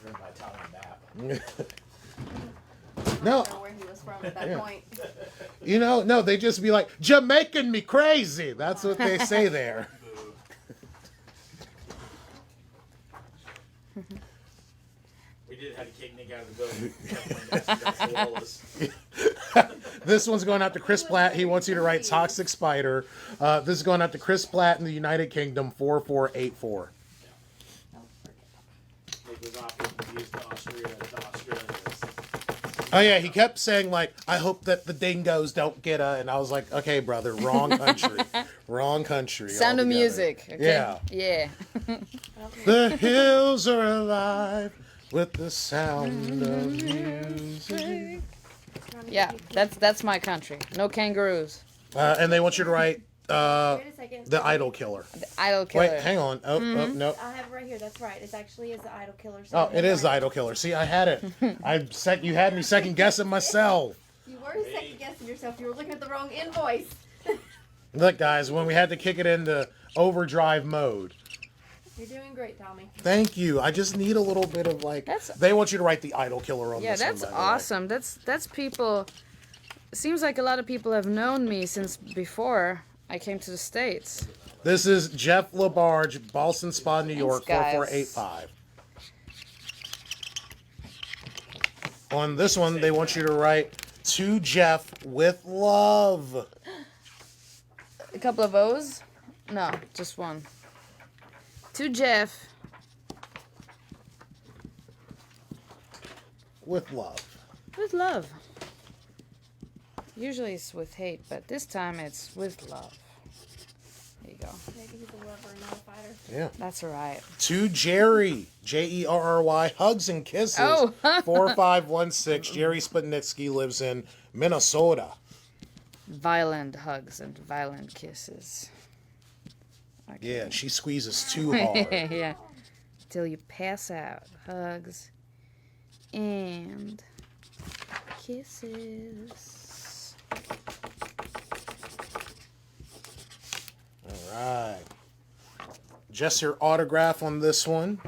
Written by Tommy Map. No, I don't know where he was from at that point. you know, no, they just be like, Jamaican me crazy. That's what they say there. We did have to kick Nick out of the building. This one's going out to Chris Platt. He wants you to write Toxic Spider. This is going out to Chris Platt in the United Kingdom, 4484. Nick was often confused to Austria to Australia. Oh yeah, he kept saying like, "I hope that the dingoes don't get a," and I was like, "Okay, brother, wrong country, wrong country." Sound of altogether." music. Okay? Yeah. Yeah. The hills are alive with the sound of music. Yeah. That's my country. No kangaroos. And they want you to write Wait a second. the Idol Killer. The idol killer. Wait, hang on. Oh, oh no. I have it right here. That's right. It's actually the idol killer. Oh, it is the right. Idol Killer. See, I had it. You had me second guessing myself. You were second guessing yourself. You were looking at the wrong invoice. Look, guys, when we had to kick it into overdrive mode. You're doing great, Tommy. Thank you. I just need a little bit of like. That's- They want you to write the Idol Killer on Yeah, this one. that's by the way. awesome. That's people. Seems like a lot of people have known me since before I came to the States. This is Jeff LaBarge, Boston Spa, New York, guys. 4485. On this one, they want you to write to Jeff with love. A couple of O's? No, just one. To Jeff. With love. With love. Usually it's with hate, but this time it's with love. There you go. Maybe he's a lover and not a fighter. Yeah. That's right. To Jerry, Jerry, hugs and kisses. Oh. 4516. Jerry Sputnitsky lives in Minnesota. Violent hugs and violent kisses. Okay. Yeah, she squeezes too hard. Yeah. Till you pass out. Hugs and kisses. All right. Just your autograph on this one.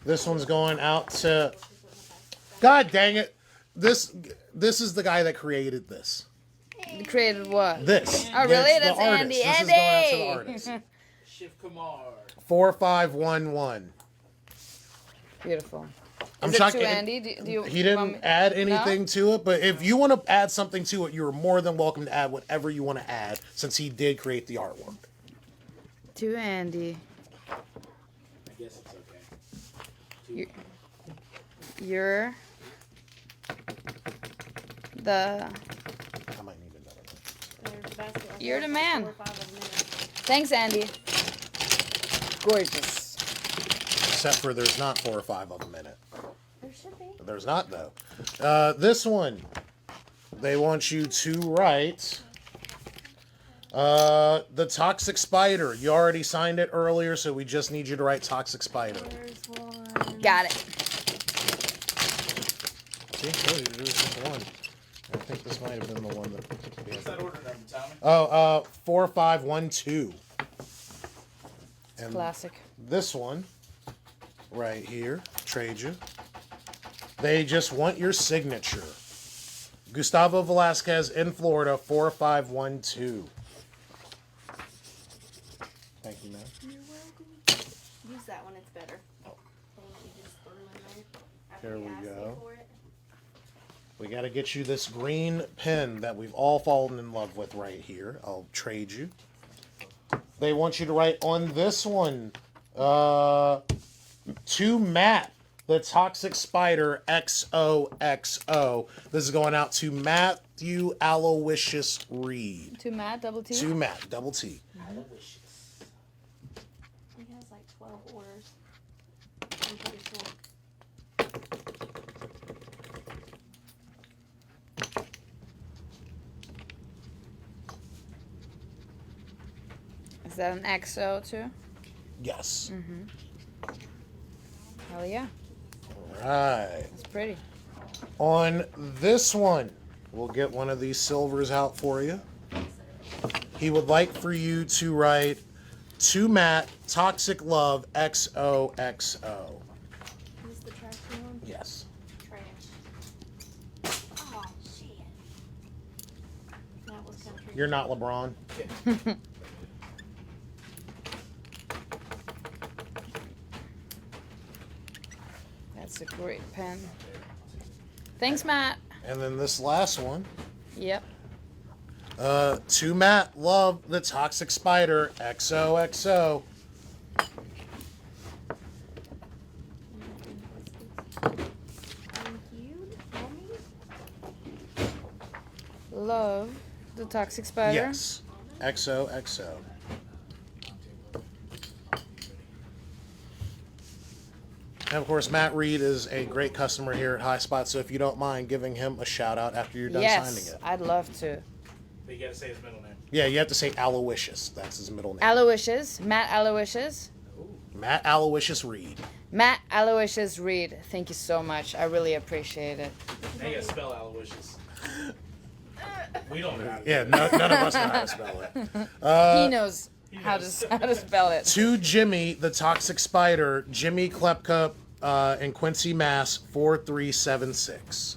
This one's going out to. God dang it! This is the guy that created this. You created what? This. Oh, really? It's the That's artist. Andy. This is going out to the Andy! artist. Shiv Kumar. 4511. Beautiful. I'm Is it shocked. to Andy? Do you He want me- didn't add anything to it, but if you want to add something to it, you're more than welcome to add whatever you want to add, since he did create the artwork. To Andy. I guess it's okay. You're the. I might need another one. There's the basket right You're there. the man. 4 or 5 of them in it. Thanks, Andy. Gorgeous. Except for there's not 4 or 5 of them in it. There should be. There's not, though. This one, they want you to write the Toxic Spider. You already signed it earlier, so we just need you to write Toxic Spider. There's one. Got it. See, told you to do just one. I think this might have been the one that. What's that order number, Tommy? Oh, 4512. And Classic. this one, right here, trade you. They just want your signature. Gustavo Velasquez in Florida, 4512. Thank you, man. You're welcome. Use that one, it's better. The one that you just threw in there after There you we asked me go. for it. We got to get you this green pen that we've all fallen in love with right here. I'll trade you. They want you to write on this one, to Matt, the Toxic Spider XOXO. This is going out to Matthew Aloysius Reed. To Matt, double T. To Matt, double T. Delicious. He has like 12 orders. I'm pretty sure. Is that an XO too? Yes. Hell yeah. All right. That's pretty. On this one, we'll get one of these silvers out for you. He would like for you to write to Matt, Toxic Love XOXO. Use the trash one. Yes. Trash. Oh, shit. That was country. You're not LeBron. That's a great pen. Thanks, Matt. And then this last one, Yep. to Matt, love the Toxic Spider XOXO. Thank you, mommy. Love the Toxic Spider. Yes. XOXO. And of course, Matt Reed is a great customer here at High Spot, so if you don't mind giving him a shout out after you're done signing Yes, it. I'd love to. But you gotta say his middle name. Yeah, you have to say Aloysius. That's his middle name. Aloysius, Matt Aloysius. Matt Aloysius Reed. Matt Aloysius Reed. Thank you so much. I really appreciate it. Now you gotta spell Aloysius. We don't know how to Yeah, do none of us know how to spell it. He knows how to spell it. To Jimmy, the Toxic Spider, Jimmy Klepka in Quincy, Mass. 4376.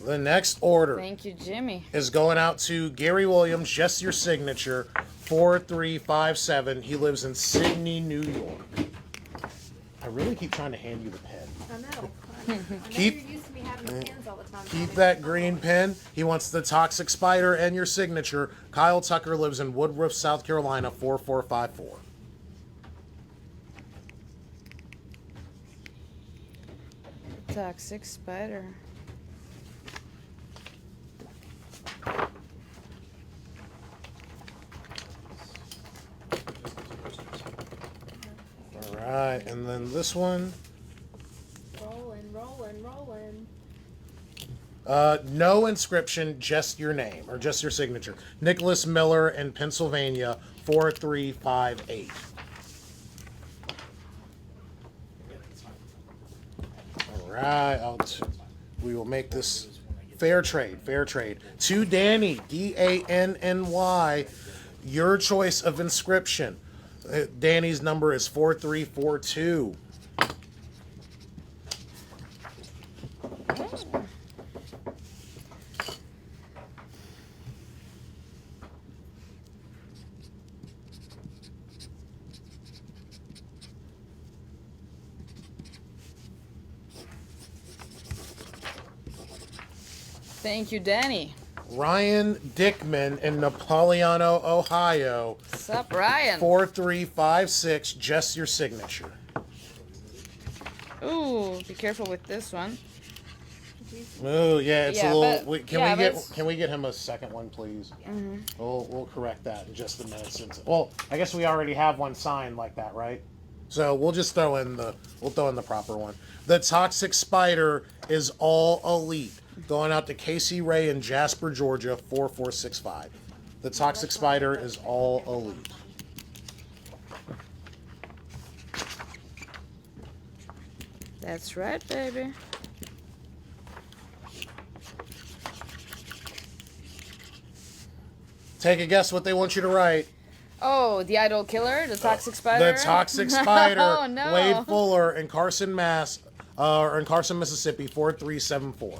The next order Thank you, Jimmy. is going out to Gary Williams, just your signature, 4357. He lives in Sydney, New York. I really keep trying to hand you the pen. I know. I know Keep- you're used to me having the pins all the time. Keep Tommy. that green pen. He wants the Toxic Spider and your signature. Kyle Tucker lives in Woodruff, South Carolina, 4454. Toxic Spider. All right, and then this one. Rolling, rolling, rolling. No inscription, just your name or just your signature. Nicholas Miller in Pennsylvania, 4358. All right, we will make this fair trade, fair trade. To Danny, Danny, your choice of inscription. Danny's number is 4342. Thank you, Danny. Ryan Dickman in Napoleano, Ohio. What's up, Ryan? 4356, just your signature. Ooh, be careful with this one. Oh yeah, it's Yeah, a little. but- Can yeah, we but get it's- can we get him a second one, please? We'll correct that in just a minute. Well, I guess we already have one signed like that, right? So we'll just throw in the proper one. The Toxic Spider is all elite. Going out to Casey Ray in Jasper, Georgia, 4465. The Toxic Spider is all elite. That's right, baby. Take a guess what they want you to write. Oh, the idol killer, the toxic spider. The Toxic Spider, Oh, no. Wade Fuller in Carson, Mississippi, 4374.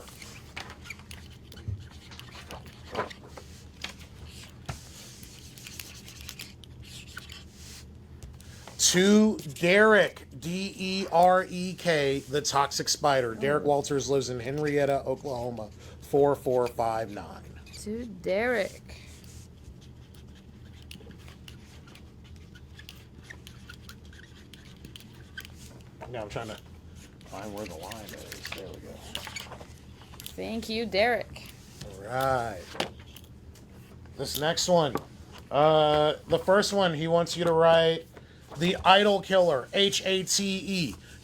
To Derek, Derek, the Toxic Spider. Derek Walters lives in Henrietta, Oklahoma, 4459. To Derek. Now I'm trying to find where the line is. There we go. Thank you, Derek. All right. This next one. The first one, he wants you to write The Idol Killer, Hate.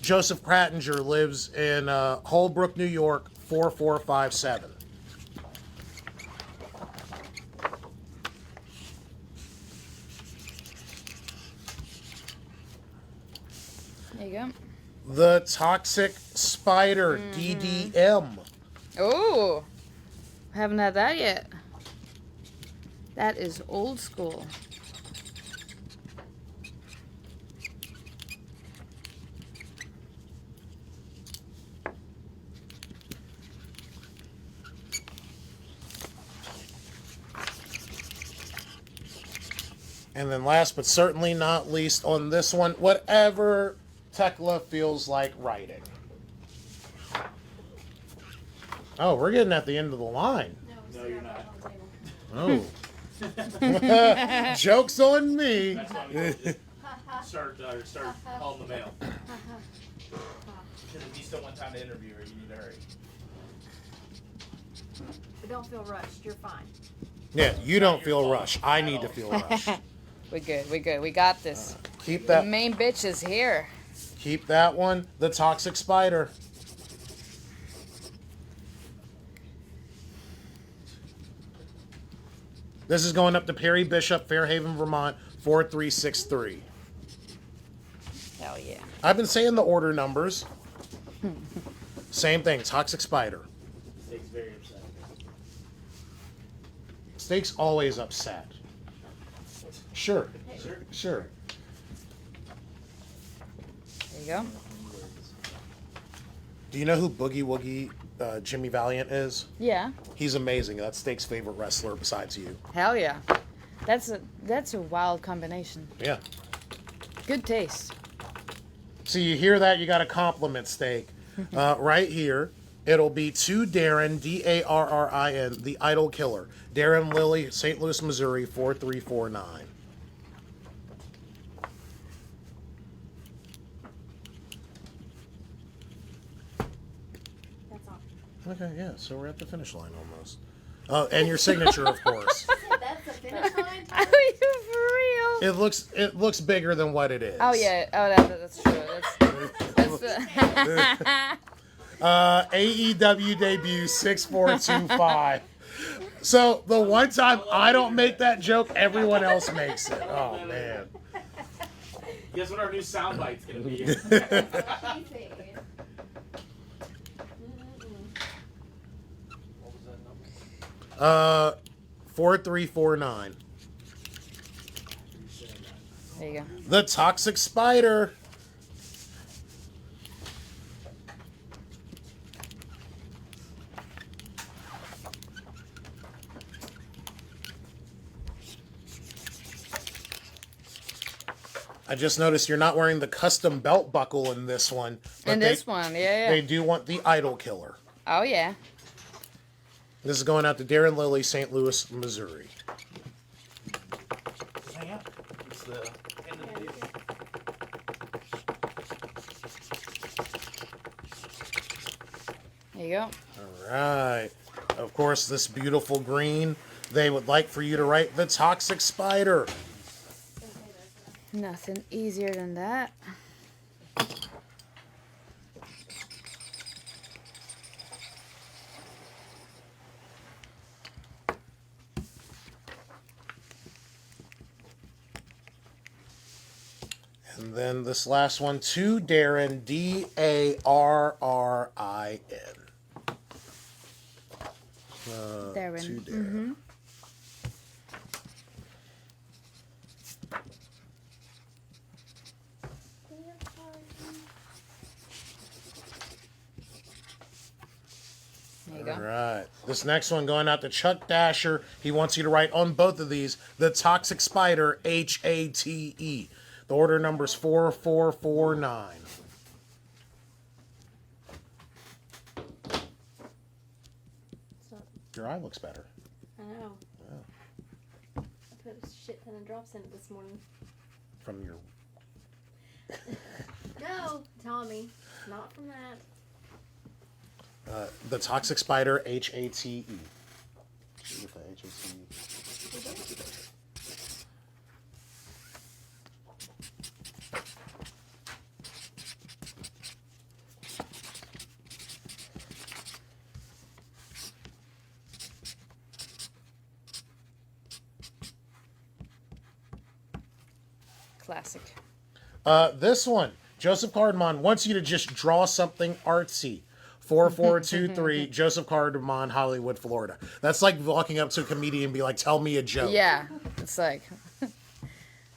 Joseph Prattinger lives in Holbrook, New York, 4457. There you go. The Toxic Spider, DDM. Oh, haven't had that yet. That is old school. And then last but certainly not least on this one, whatever Thekla feels like writing. Oh, we're getting at the end of the line. No, you're not. Oh. Joke's on me. That's why we start calling the mail. Because if you still want time to interview her, you need to hurry. But don't feel rushed. You're fine. Yeah, you don't feel rushed. I need to feel rushed. We're good. We're good. We got this. Keep The that. main bitch is here. Keep that one. The Toxic Spider. This is going up to Perry Bishop, Fairhaven, Vermont, 4363. Hell yeah. I've been saying the order numbers. Same thing. Toxic Spider. Steak's very upset. Steak's always upset. Sure. Sure. There you go. Do you know who Boogie Woogie Jimmy Valiant is? Yeah. He's amazing. That's Steak's favorite wrestler besides you. Hell yeah. That's a wild combination. Yeah. Good taste. So you hear that, you got to compliment Steak. Right here, it'll be to Darren, Darrin, the Idol Killer. Darren Lilly, St. Louis, Missouri, 4349. That's all. Okay, yeah, so we're at the finish line almost. And your signature, of course. That's the finish line. Are you for real? It looks bigger than what it is. Oh yeah. Oh, that's true. That's AEW debut 6425. So the one time I don't make that joke, everyone else makes it. Oh man. Guess what our new soundbite's gonna be? What was that number? 4349. there you go. The Toxic Spider. I just noticed you're not wearing the custom belt buckle in this one. But And this one, yeah. They do want the Idol Killer. Oh yeah. This is going out to Darren Lilly, St. Louis, Missouri. Hang out. It's the end of the deal. There you go. All right. Of course, this beautiful green, they would like for you to write the Toxic Spider. Nothing easier than that. And then this last one to Darren, Darrin. Darren. To Darren. There you All go. right. This next one going out to Chuck Dasher. He wants you to write on both of these the Toxic Spider, HATE. The order number is 4449. Your eye looks better. I know. I put a shit ton of drops in it this morning. From your. No, Tommy, not from that. The Toxic Spider, HATE. With the HATE. Classic. This one, Joseph Cardamon wants you to just draw something artsy. 4423, Joseph Cardamon, Hollywood, Florida. That's like walking up to a comedian and be like, tell me a joke. Yeah, it's like,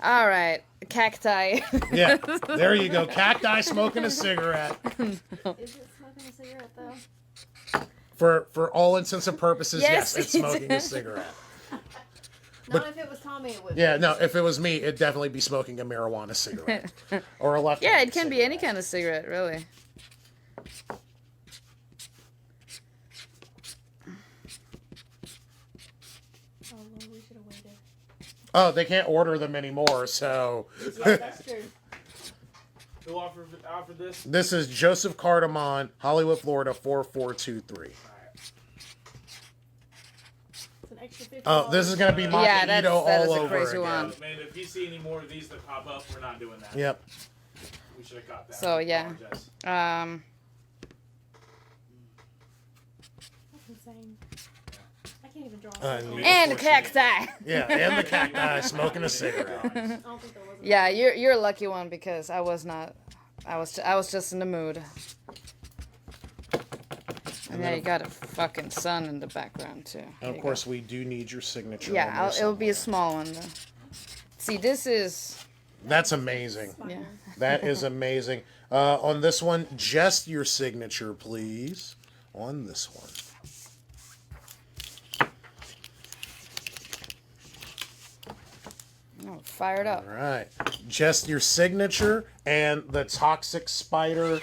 all right, cacti. Yeah, there you go. Cacti smoking a cigarette. Is it smoking a cigarette though? For all intents and purposes, Yes, yes, it's it smoking a is. cigarette. Not if it was Tommy, it would. Yeah, no, if it was me, it'd definitely be smoking a marijuana cigarette. Or a left. Yeah, it can be any kind of cigarette, really. Oh, well, we should have waited. Oh, they can't order them anymore, so. Yeah, that's true. Who offered this? This is Joseph Cardamon, Hollywood, Florida, 4423. It's an extra $50. Oh, this is going to be Machito Yeah, that all is a over crazy again. one. Man, if you see any more of these that pop up, we're not doing that. Yep. We should have caught that. So, I yeah. apologize. That's insane. I can't even draw. And the cacti. Yeah, and the cacti smoking a cigarette. I don't think there was. Yeah, you're a lucky one because I was not. I was just in the mood. And yeah, you got a fucking sun in the background too. There And of you course, we do need your signature. go. on Yeah, this it'll be a somewhere. small one. Though. See, this is That's amazing. yeah. That is amazing. On this one, just your signature, please. On this one. Oh, fired up. All right. Just your signature and the Toxic Spider.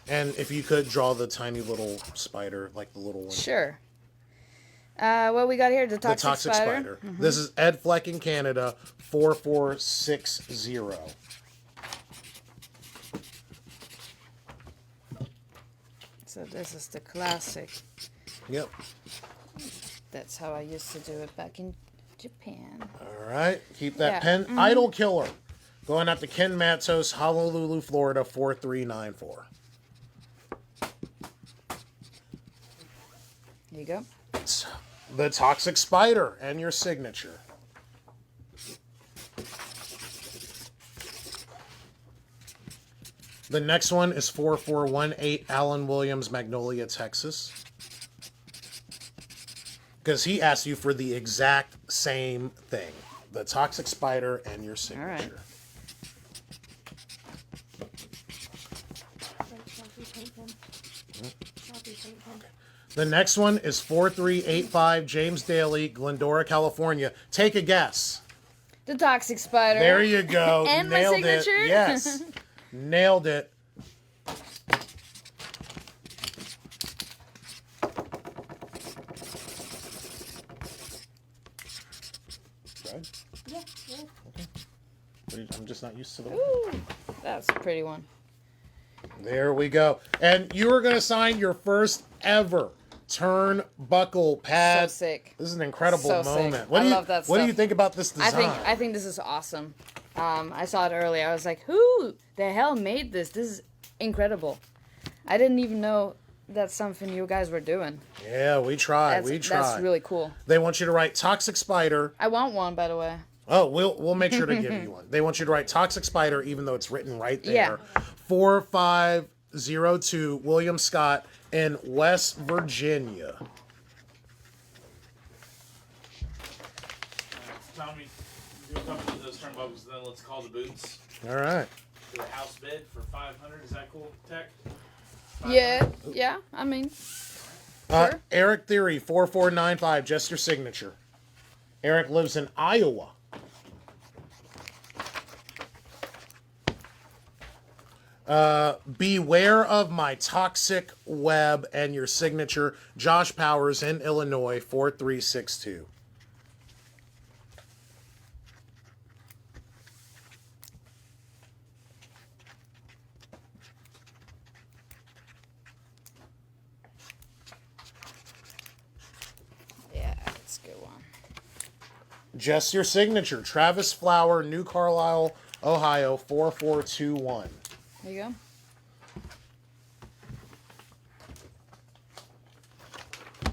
And if you could draw the tiny little spider, like the little one. Sure. What we got here? The The toxic, Toxic spider. Spider. This is Ed Fleck in Canada, 4460. So this is the classic. Yep. That's how I used to do it back in Japan. All right. Keep that Yeah. pen. Idol Killer. Going out to Ken Matos, Honolulu, Florida, 4394. Here you go. It's the Toxic Spider and your signature. The next one is 4418 Alan Williams, Magnolia, Texas. Because he asked you for the exact same thing. The Toxic Spider and your signature. right. Sharpie paint pen. Sharpie paint pen. The next one is 4385 James Daly, Glendora, California. Take a guess. The toxic spider. There you go. And my Nailed signature? it. Yes. Nailed it. right? Yeah, yeah. I'm just not used to the Ooh, that's a pretty one. There we go. And you are going to sign your first ever turnbuckle pad. So sick. This is an incredible So sick. moment. I love that What do stuff. you think about this design? I think this is awesome. I saw it earlier. I was like, who the hell made this? This is incredible. I didn't even know that's something you guys were doing. Yeah, we tried. That's really cool. They want you to write Toxic Spider. I want one, by the way. Oh, we'll make sure to give you one. They want you to write Toxic Spider, even though it's written right there. Yeah. 4502 William Scott in West Virginia. Tommy, do a couple of those turnbuckles, then let's call the boots. All right. Do a house bid for 500. Is that cool, Tech? Yeah. I mean, Sure. Eric Theory 4495, just your signature. Eric lives in Iowa. Beware of my toxic web and your signature. Josh Powers in Illinois 4362. yeah, that's a good one. Just your signature. Travis Flower, New Carlisle, Ohio 4421. There you go.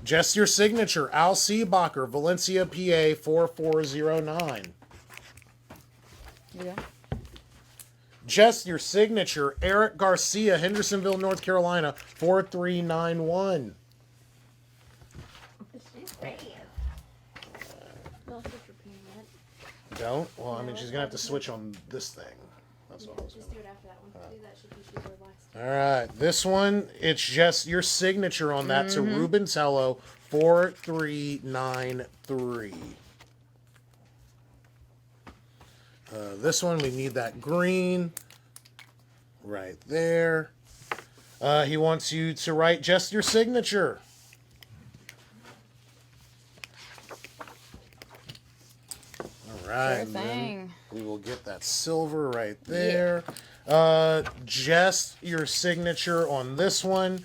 Just your signature. Al Seebacher, Valencia, PA 4409. There you go. Just your signature. Eric Garcia, Hendersonville, North Carolina 4391. She's bad. No, switch your pin yet. Don't? Well, I mean, she's going to have to switch on this thing. That's what I was Just do it after that one. Do that should be super last. All right, this one, it's just your signature on that to Ruben Tello, 4393. This one, we need that green right there. He wants you to write just your signature. All right, Sure and then thing. we will get that silver right there. Just your signature on this one,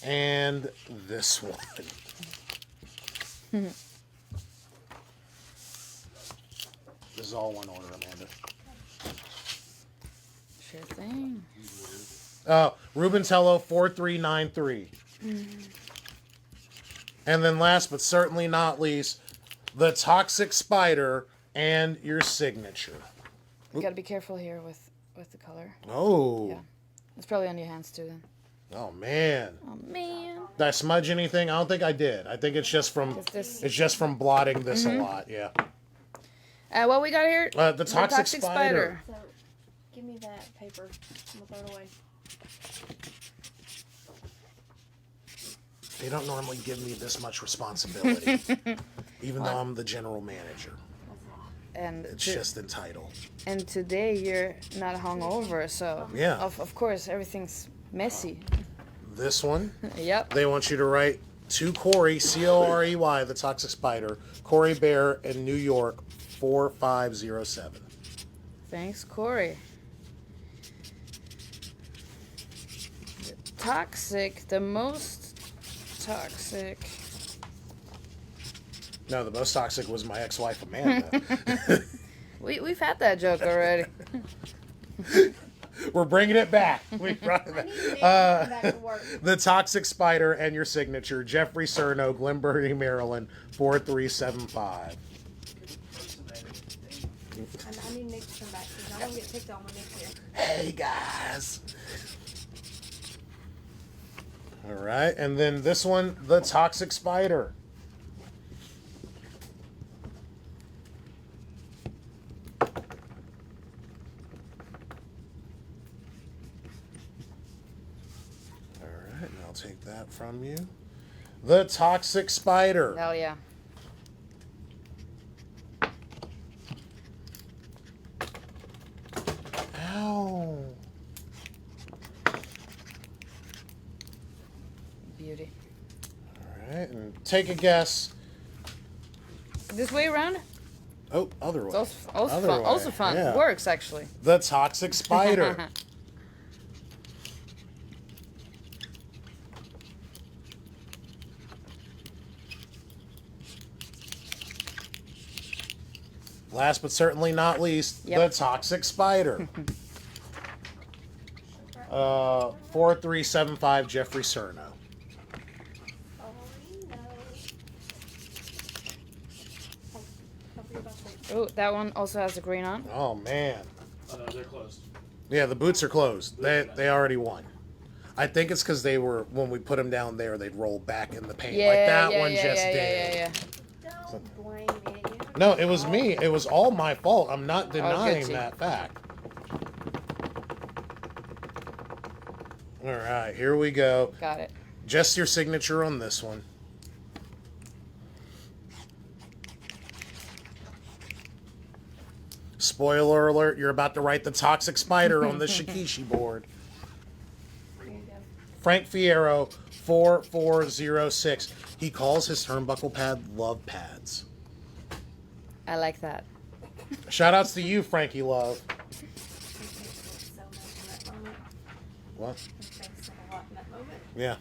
and this one. This is all one order, Amanda. Sure thing. Ruben Tello, 4393. And then last but certainly not least, the Toxic Spider and your signature. You gotta be careful here with the color. Oh. Yeah. It's probably on your hands too then. Oh man. Oh man. Did I smudge anything? I don't think I did. I think it's just from blotting this a lot. Yeah. What we got here? The Toxic Spider. So, give me that paper. I'm gonna throw it away. They don't normally give me this much responsibility, even though I'm the general manager. And It's just entitled. and today you're not hungover, so Yeah. Of course everything's messy. This one, Yep. they want you to write to Corey, Corey, the Toxic Spider, Corey Bear in New York, 4507. Thanks, Corey. Toxic, the most toxic. No, the most toxic was my ex-wife Amanda. We've had that joke already. We're bringing it back. We brought it I need to back. get back to work. The Toxic Spider and your signature, Jeffrey Cerno, Glenburnie, Maryland, 4375. I need Nick to come back because I don't get picked on when Nick's here. Hey guys. All right, and then this one, the Toxic Spider. All right, and I'll take that from you. The Toxic Spider. Hell yeah. Ow. Beauty. All right, and take a guess This way around? Oh, other way. It's also Other fun. way, Also fun. yeah. Works actually. The Toxic Spider. Last but certainly not least, Yep. the Toxic Spider. 4375 Jeffrey Cerno. Oh, no. Don't forget about the Oh, that one also has the green on. Oh man. They're closed. Yeah, the boots are closed. They already won. I think it's because they were, when we put them down there, they'd roll back in the paint. Yeah, like that yeah, one yeah, just yeah, did. yeah. Don't blame it. You have No, to it was call. me. It was all my fault. I'm not denying Gucci. that fact. All right, here we go. Got it. Just your signature on this one. Spoiler alert, you're about to write the Toxic Spider on the Shikishi board. There you go. Frank Fierro, 4406. He calls his turnbuckle pad love pads. I like that. Shout outs to you, Frankie Love. So much in that moment. What? Thanks a lot in that moment. Yeah.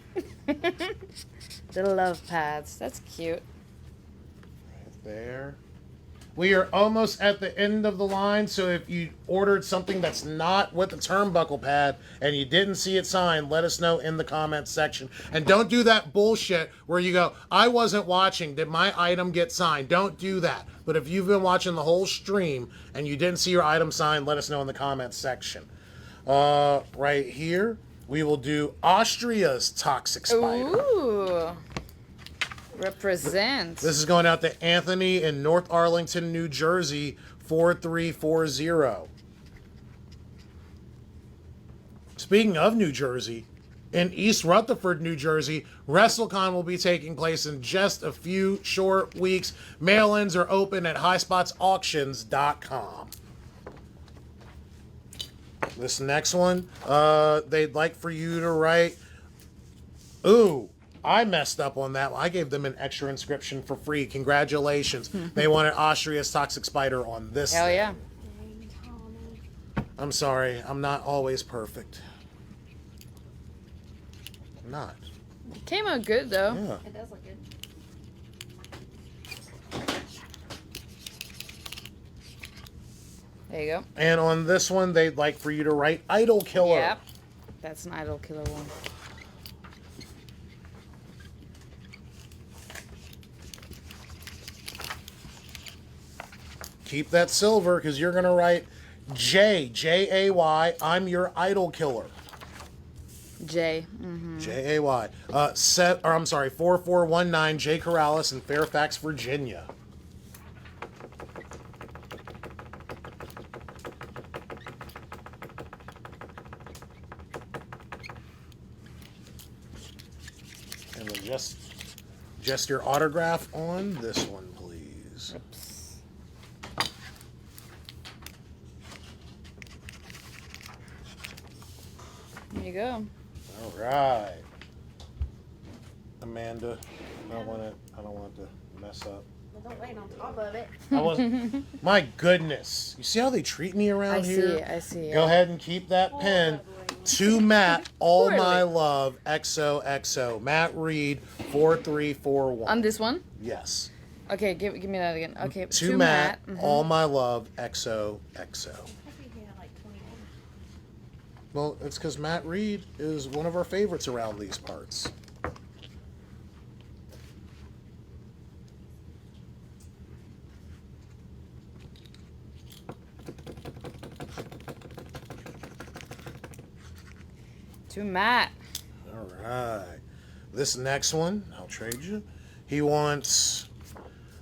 The love pads. That's cute. Right there. We are almost at the end of the line, so if you ordered something that's not with the turnbuckle pad and you didn't see it signed, let us know in the comments section. And don't do that bullshit where you go, I wasn't watching, did my item get signed? Don't do that. But if you've been watching the whole stream and you didn't see your item signed, let us know in the comments section. Right here, we will do Austria's Toxic Spider. Ooh. Represent. This is going out to Anthony in North Arlington, New Jersey, 4340. Speaking of New Jersey, in East Rutherford, New Jersey, WrestleCon will be taking place in just a few short weeks. Mail-ins are open at highspotsauctions.com. This next one, they'd like for you to write, ooh, I messed up on that one. I gave them an extra inscription for free. Congratulations. They wanted Austria's Toxic Spider on this Hell thing. yeah. Dang, Tommy. I'm sorry. I'm not always perfect. I'm not. Came out good though. Yeah. It does look good. There you go. And on this one, they'd like for you to write Idol Killer. Yep. That's an idol killer one. Keep that silver because you're going to write J-A-Y, I'm your Idol Killer. J. J-A-Y. 4419 J. Corrales in Fairfax, Virginia. And then just your autograph on this one, please. Oops. There you go. All right. Amanda, I don't want it to mess up. Well, don't lay it on top of it. I wasn't. My goodness. You see how they treat me around I here? see. I see. Go ahead and keep that pen. To Matt, all my love, XOXO. Matt Reed, 4341. On this one? Yes. Okay, give me that again. Okay. To Matt, all my love, XOXO. I think he had like 21. Well, it's because Matt Reed is one of our favorites around these parts. To Matt. All right. This next one, I'll trade you. He wants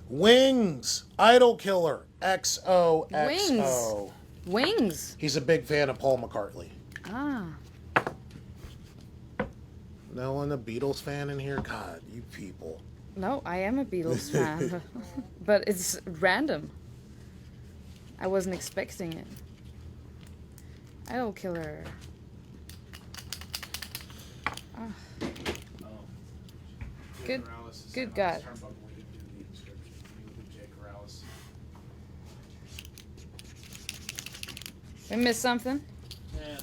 Wings, Idol Killer, XOXO. Wings. He's a big fan of Paul McCartney. Ah. No one a Beatles fan in here? God, you people. No, I am a Beatles fan. But it's random. I wasn't expecting it. Idol killer. Oh. Good- Jay Corrales is good on God. his turnbuckle. We didn't do the inscription. We would do Jay We missed something.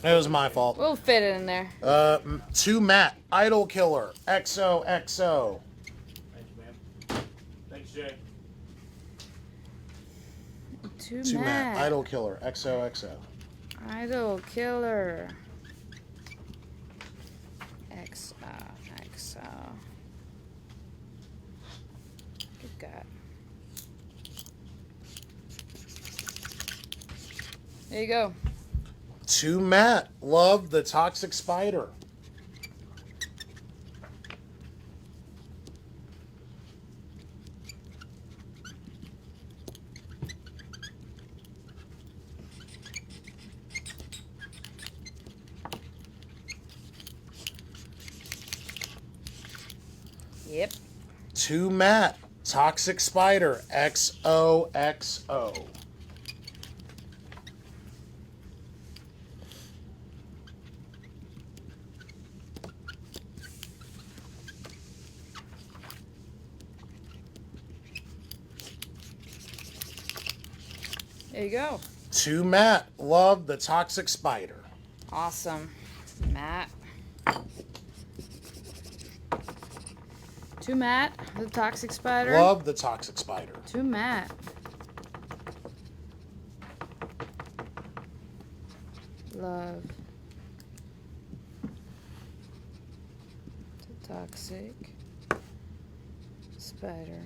It was my fault. We'll fit it in there. To Matt, Idol Killer, XOXO. Thank you, ma'am. Thanks, Jay. To Matt, Idol Killer, XOXO. Idol Killer. XO. Good God. There you go. To Matt, love the Toxic Spider. Yep. To Matt, Toxic Spider, XOXO. There you go. To Matt, love the Toxic Spider. Awesome. Matt. To Matt, the Toxic Spider. Love the Toxic Spider. To Matt. Love. The Toxic Spider.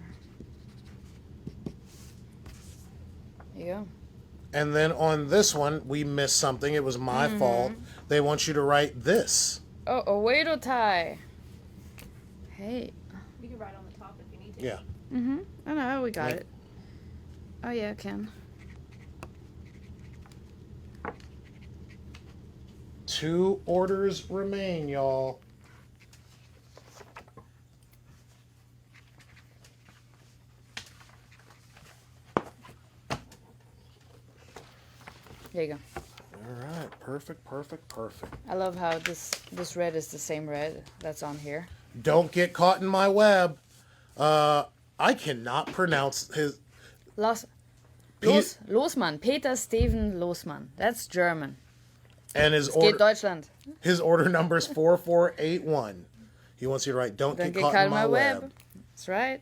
There you go. And then on this one, we missed something. It was my fault. They want you to write this. Oh, a Wado tie. Hey. You can write on the top if you need to. Yeah. Oh no, we got Like- it. Oh yeah, Ken. 2 orders remain, y'all. There you go. All right. Perfect, perfect, perfect. I love how this red is the same red that's on here. Don't get caught in my web. I cannot pronounce his... Losmann. Peter Steven Losmann. That's German. And his Es geht order, Deutschland. his order number is 4481. He wants you to write, don't Don't get caught in my web. That's right.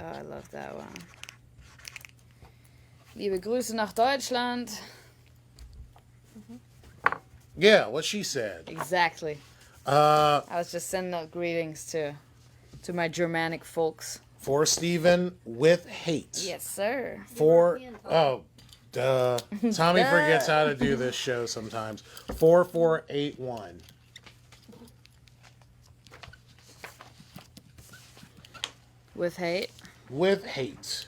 Oh, I love that one. Liebe Grüße nach Deutschland. Yeah, what she said. Exactly. Uh, I was just sending out greetings to my Germanic folks. for Steven with hate. Yes, sir. For duh. Tommy forgets how to do this show sometimes. 4481. With hate. With hate.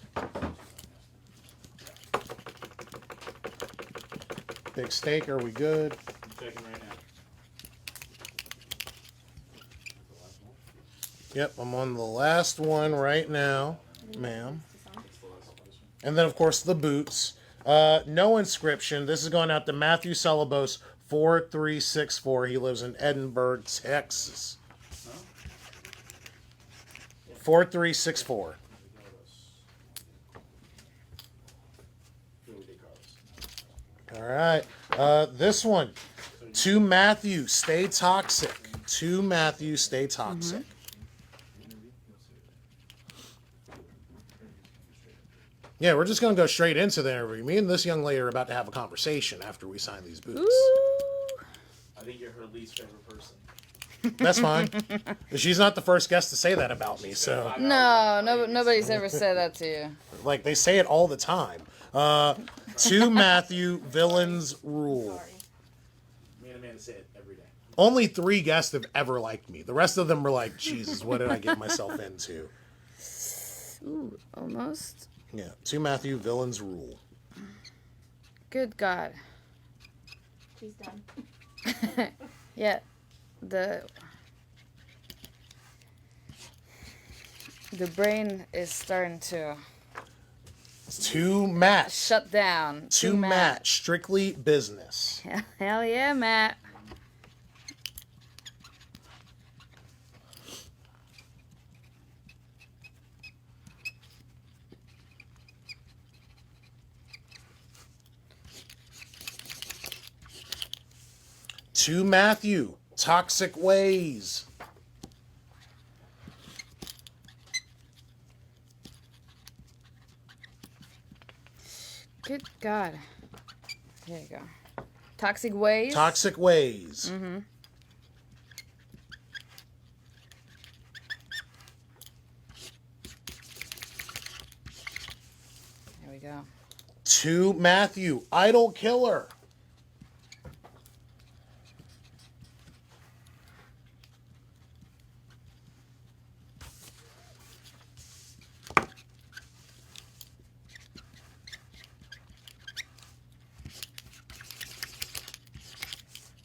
Big steak, are we good? I'm checking right now. Yep, I'm on the last one right now, ma'am. It's the last one. And then, of course, the boots. No inscription. This is going out to Matthew Celebos, 4364. He lives in Edinburgh, Texas. 4364. All right. This one. To Matthew, stay toxic. To Matthew, stay toxic. Yeah, we're just going to go straight into the interview. Me and this young lady are about to have a conversation after we sign these boots. Ooh. I think you're her least favorite person. That's fine. She's not the first guest to say that about me, so No, nobody's ever said that to you. like they say it all the time. To Matthew, villains rule. Sorry. Me and Amanda say it every day. Only 3 guests have ever liked me. The rest of them were like, Jesus, what did I get myself into? Ooh, almost. Yeah. To Matthew, villains rule. Good God. She's done. Yeah, the brain is starting to 2 match. Shut down. 2 match. Strictly business. Hell yeah, Matt. To Matthew, Toxic Ways. Good God. Here you go. Toxic Ways. Toxic Ways. Mm-hmm. There we go. To Matthew, Idol Killer.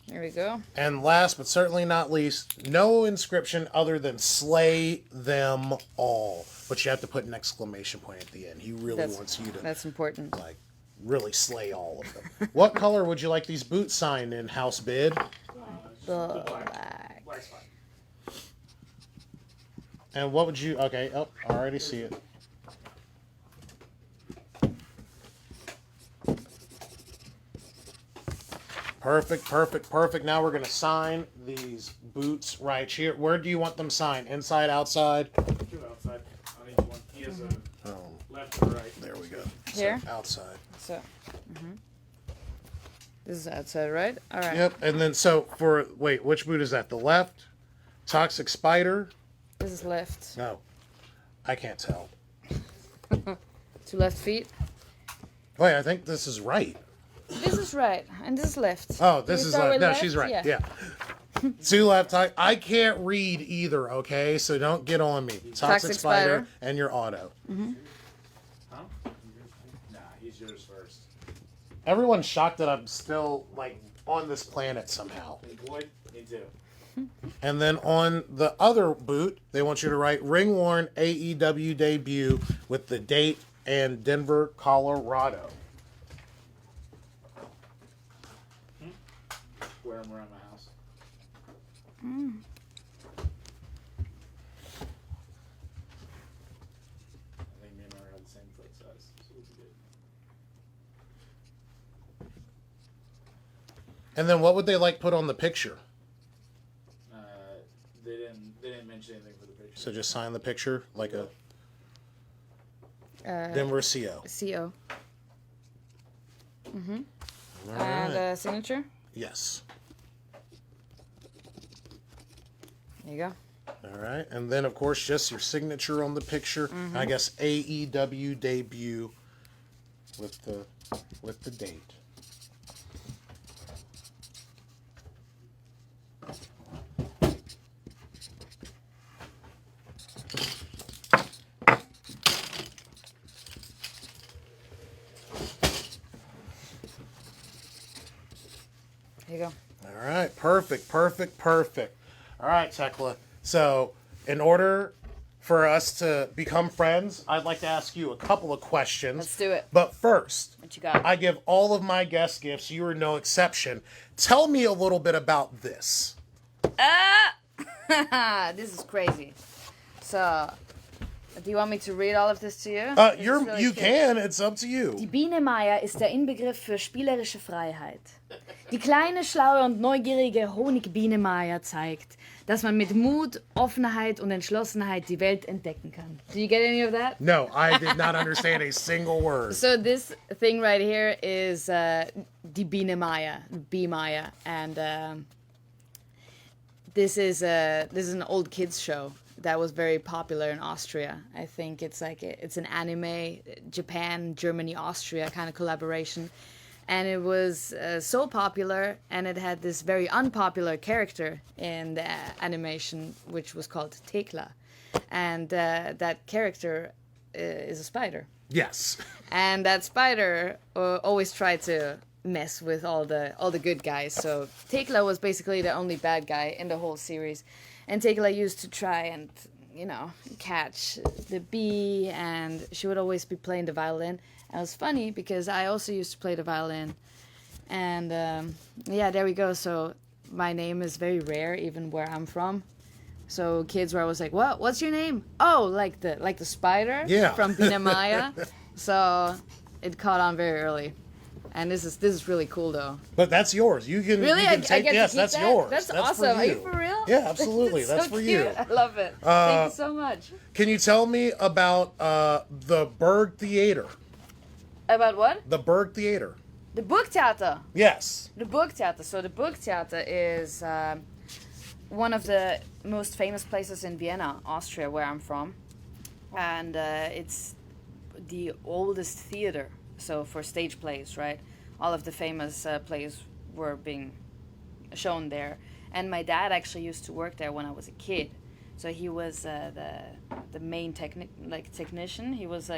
There we go. And last but certainly not least, no inscription other than slay them all. But you have to put an exclamation point at the end. He really wants you to, That's important. like, really slay all of them. What color would you like these boots signed in, House Bid? Black. Black's fine. And what would you... Okay, oh, I already see it. Perfect, perfect, perfect. Now we're going to sign these boots right here. Where do you want them signed? Inside, outside? Two outside on each one. He has a left and right. There we go. Here? So, outside. So, this is outside, right? All right. Yep, and then so for... Wait, which boot is that? The left? Toxic Spider? This is left. No. I can't tell. 2 left feet. Wait, I think this is right. This is right, and this is left. Oh, Do this we is start left. with No, she's right. Yeah. 2 left. I can't read either, okay? So don't get on me. Toxic Spider and your auto. Huh? Nah, he's yours first. Everyone's shocked that I'm still, like, on this planet somehow. Big boy, me too. And then on the other boot, they want you to write ring worn AEW debut with the date and Denver, Colorado. Wear him around my house. I think me and her have the same foot size, so we'll be good. And then what would they like put on the picture? They didn't mention anything for the picture. So just sign the picture like a Denver CO. CO. All And right. signature. Yes. There you go. All right, and then of course just your signature on the picture. I guess AEW debut with the date. There you go. All right, perfect, perfect, perfect. All right, Thekla. So, in order for us to become friends, I'd like to ask you a couple of questions. Let's do it. But first, What you got? I give all of my guest gifts. You are no exception. Tell me a little bit about this. This is crazy. So, do you want me to read all of this to you? This is really You cute. can. It's up to you. Die Biene Maya ist der Inbegriff für spielerische Freiheit. Die kleine, schlaue und neugierige Honigbiene Maya zeigt, dass man mit Mut, Offenheit und Entschlossenheit die Welt entdecken kann. Do you get any of that? No, I did not understand a single word. So this thing right here is Die Biene Maya, Bee Maya, and this is an old kids show that was very popular in Austria. I think it's an anime, Japan, Germany, Austria kind of collaboration. And it was so popular, and it had this very unpopular character in the animation, which was called Thekla. And that character is a spider. Yes. And that spider always tried to mess with all the good guys. So Thekla was basically the only bad guy in the whole series. And Thekla used to try and, catch the bee, and she would always be playing the violin. It was funny because I also used to play the violin. And yeah, there we go. So my name is very rare, even where I'm from. So kids were always like, "What? What's your name?" Oh, like the spider from Biene Maya. So it caught on very early. And this is really cool though. But that's yours. You can Really? You can I take, get to yes, keep that's that? yours. That's For awesome. Are you you. for real? Yeah, absolutely. That's so for cute. you. I love it. Thank you so much. Can you tell me about the Berg Theater? About what? The Berg Theater. The Burgtheater. Yes. The Burgtheater. So the Burgtheater is one of the most famous places in Vienna, Austria, where I'm from. And it's the oldest theater. So for stage plays, right? All of the famous plays were being shown there. And my dad actually used to work there when I was a kid. So he was the main technician. He was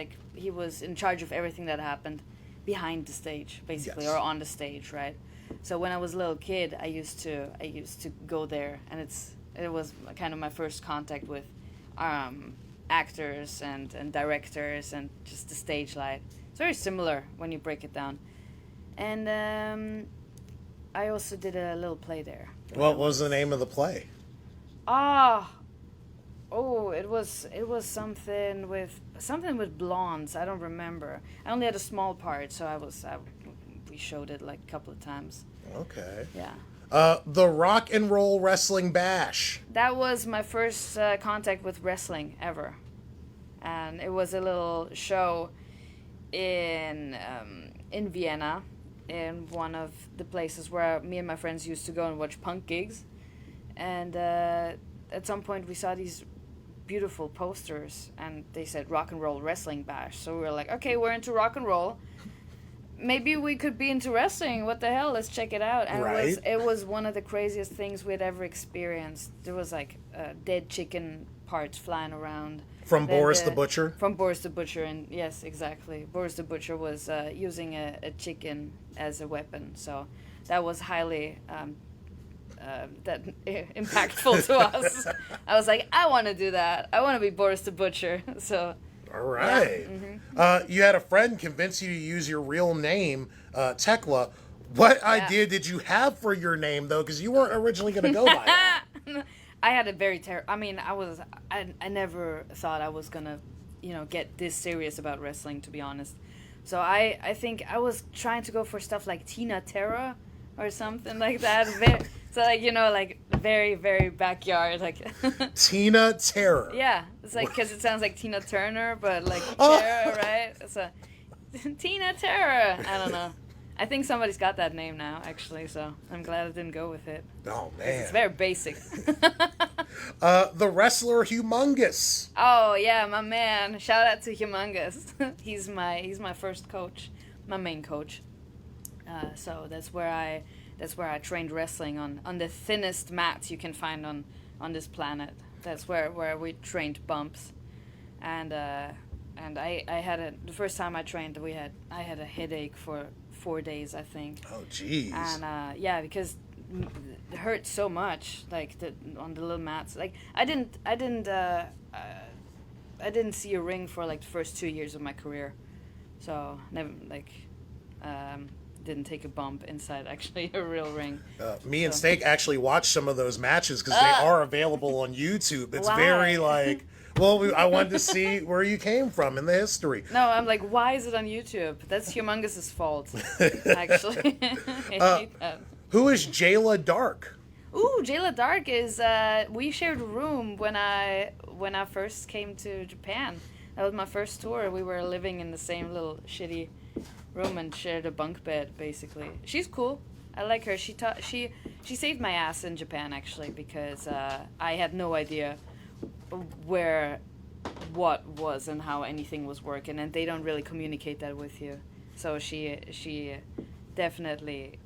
in charge of everything that happened behind the stage, basically, Yes. or on the stage, right? So when I was a little kid, I used to go there, and it was kind of my first contact with actors and directors and just the stage light. It's very similar when you break it down. And I also did a little play there. What was the name of the play? It was something with blondes. I don't remember. I only had a small part, so we showed it like a couple of times. Okay. Yeah. The Rock and Roll Wrestling Bash. That was my first contact with wrestling ever, and it was a little show in Vienna, in one of the places where me and my friends used to go and watch punk gigs, and at some point we saw these beautiful posters, and they said Rock and Roll Wrestling Bash. So we were like, okay, we're into rock and roll. Maybe we could be into wrestling. What the hell? Let's check it out. And Right. it was one of the craziest things we'd ever experienced. There was like dead chicken parts flying around. From Then Boris the Butcher? From Boris the Butcher, and yes, exactly. Boris the Butcher was using a chicken as a weapon, so that was highly impactful to us. I was like, I want to do that. I want to be Boris the Butcher. So All right. You had a friend convince you to use your real name, Thekla. What idea did you have for your name, though? Because you weren't originally going to go by that. I had a very I mean, I never thought I was gonna, get this serious about wrestling, to be honest. So I think I was trying to go for stuff like Tina Terra or something like that. So like very, very backyard, like. Tina Terror. Yeah, it's like, because it sounds like Tina Turner, but like Terra, right? So Tina Terra. I don't know. I think somebody's got that name now, actually, so I'm glad I didn't go with it. Oh, man. It's very basic. The wrestler Humongous. Oh yeah, my man! Shout out to Humongous. he's my first coach, my main coach. So that's where I trained wrestling on the thinnest mats you can find on this planet. That's where we trained bumps, and I had the first time I trained I had a headache for 4 days, I think. Oh, jeez. And yeah, because it hurt so much, like on the little mats. Like I didn't see a ring for like the first 2 years of my career, so never didn't take a bump inside actually a real ring. Me and Steak actually watched some of those matches because they are available on YouTube. It's Why? very like. Well, I wanted to see where you came from in the history. No, I'm like, why is it on YouTube? That's Humongous's fault, actually. I hate that. Who is Jayla Dark? Ooh, Jayla Dark is. We shared a room when I first came to Japan. That was my first tour. We were living in the same little shitty room and shared a bunk bed, basically. She's cool. I like her. She saved my ass in Japan, actually, because I had no idea what was and how anything was working, and they don't really communicate that with you. So she definitely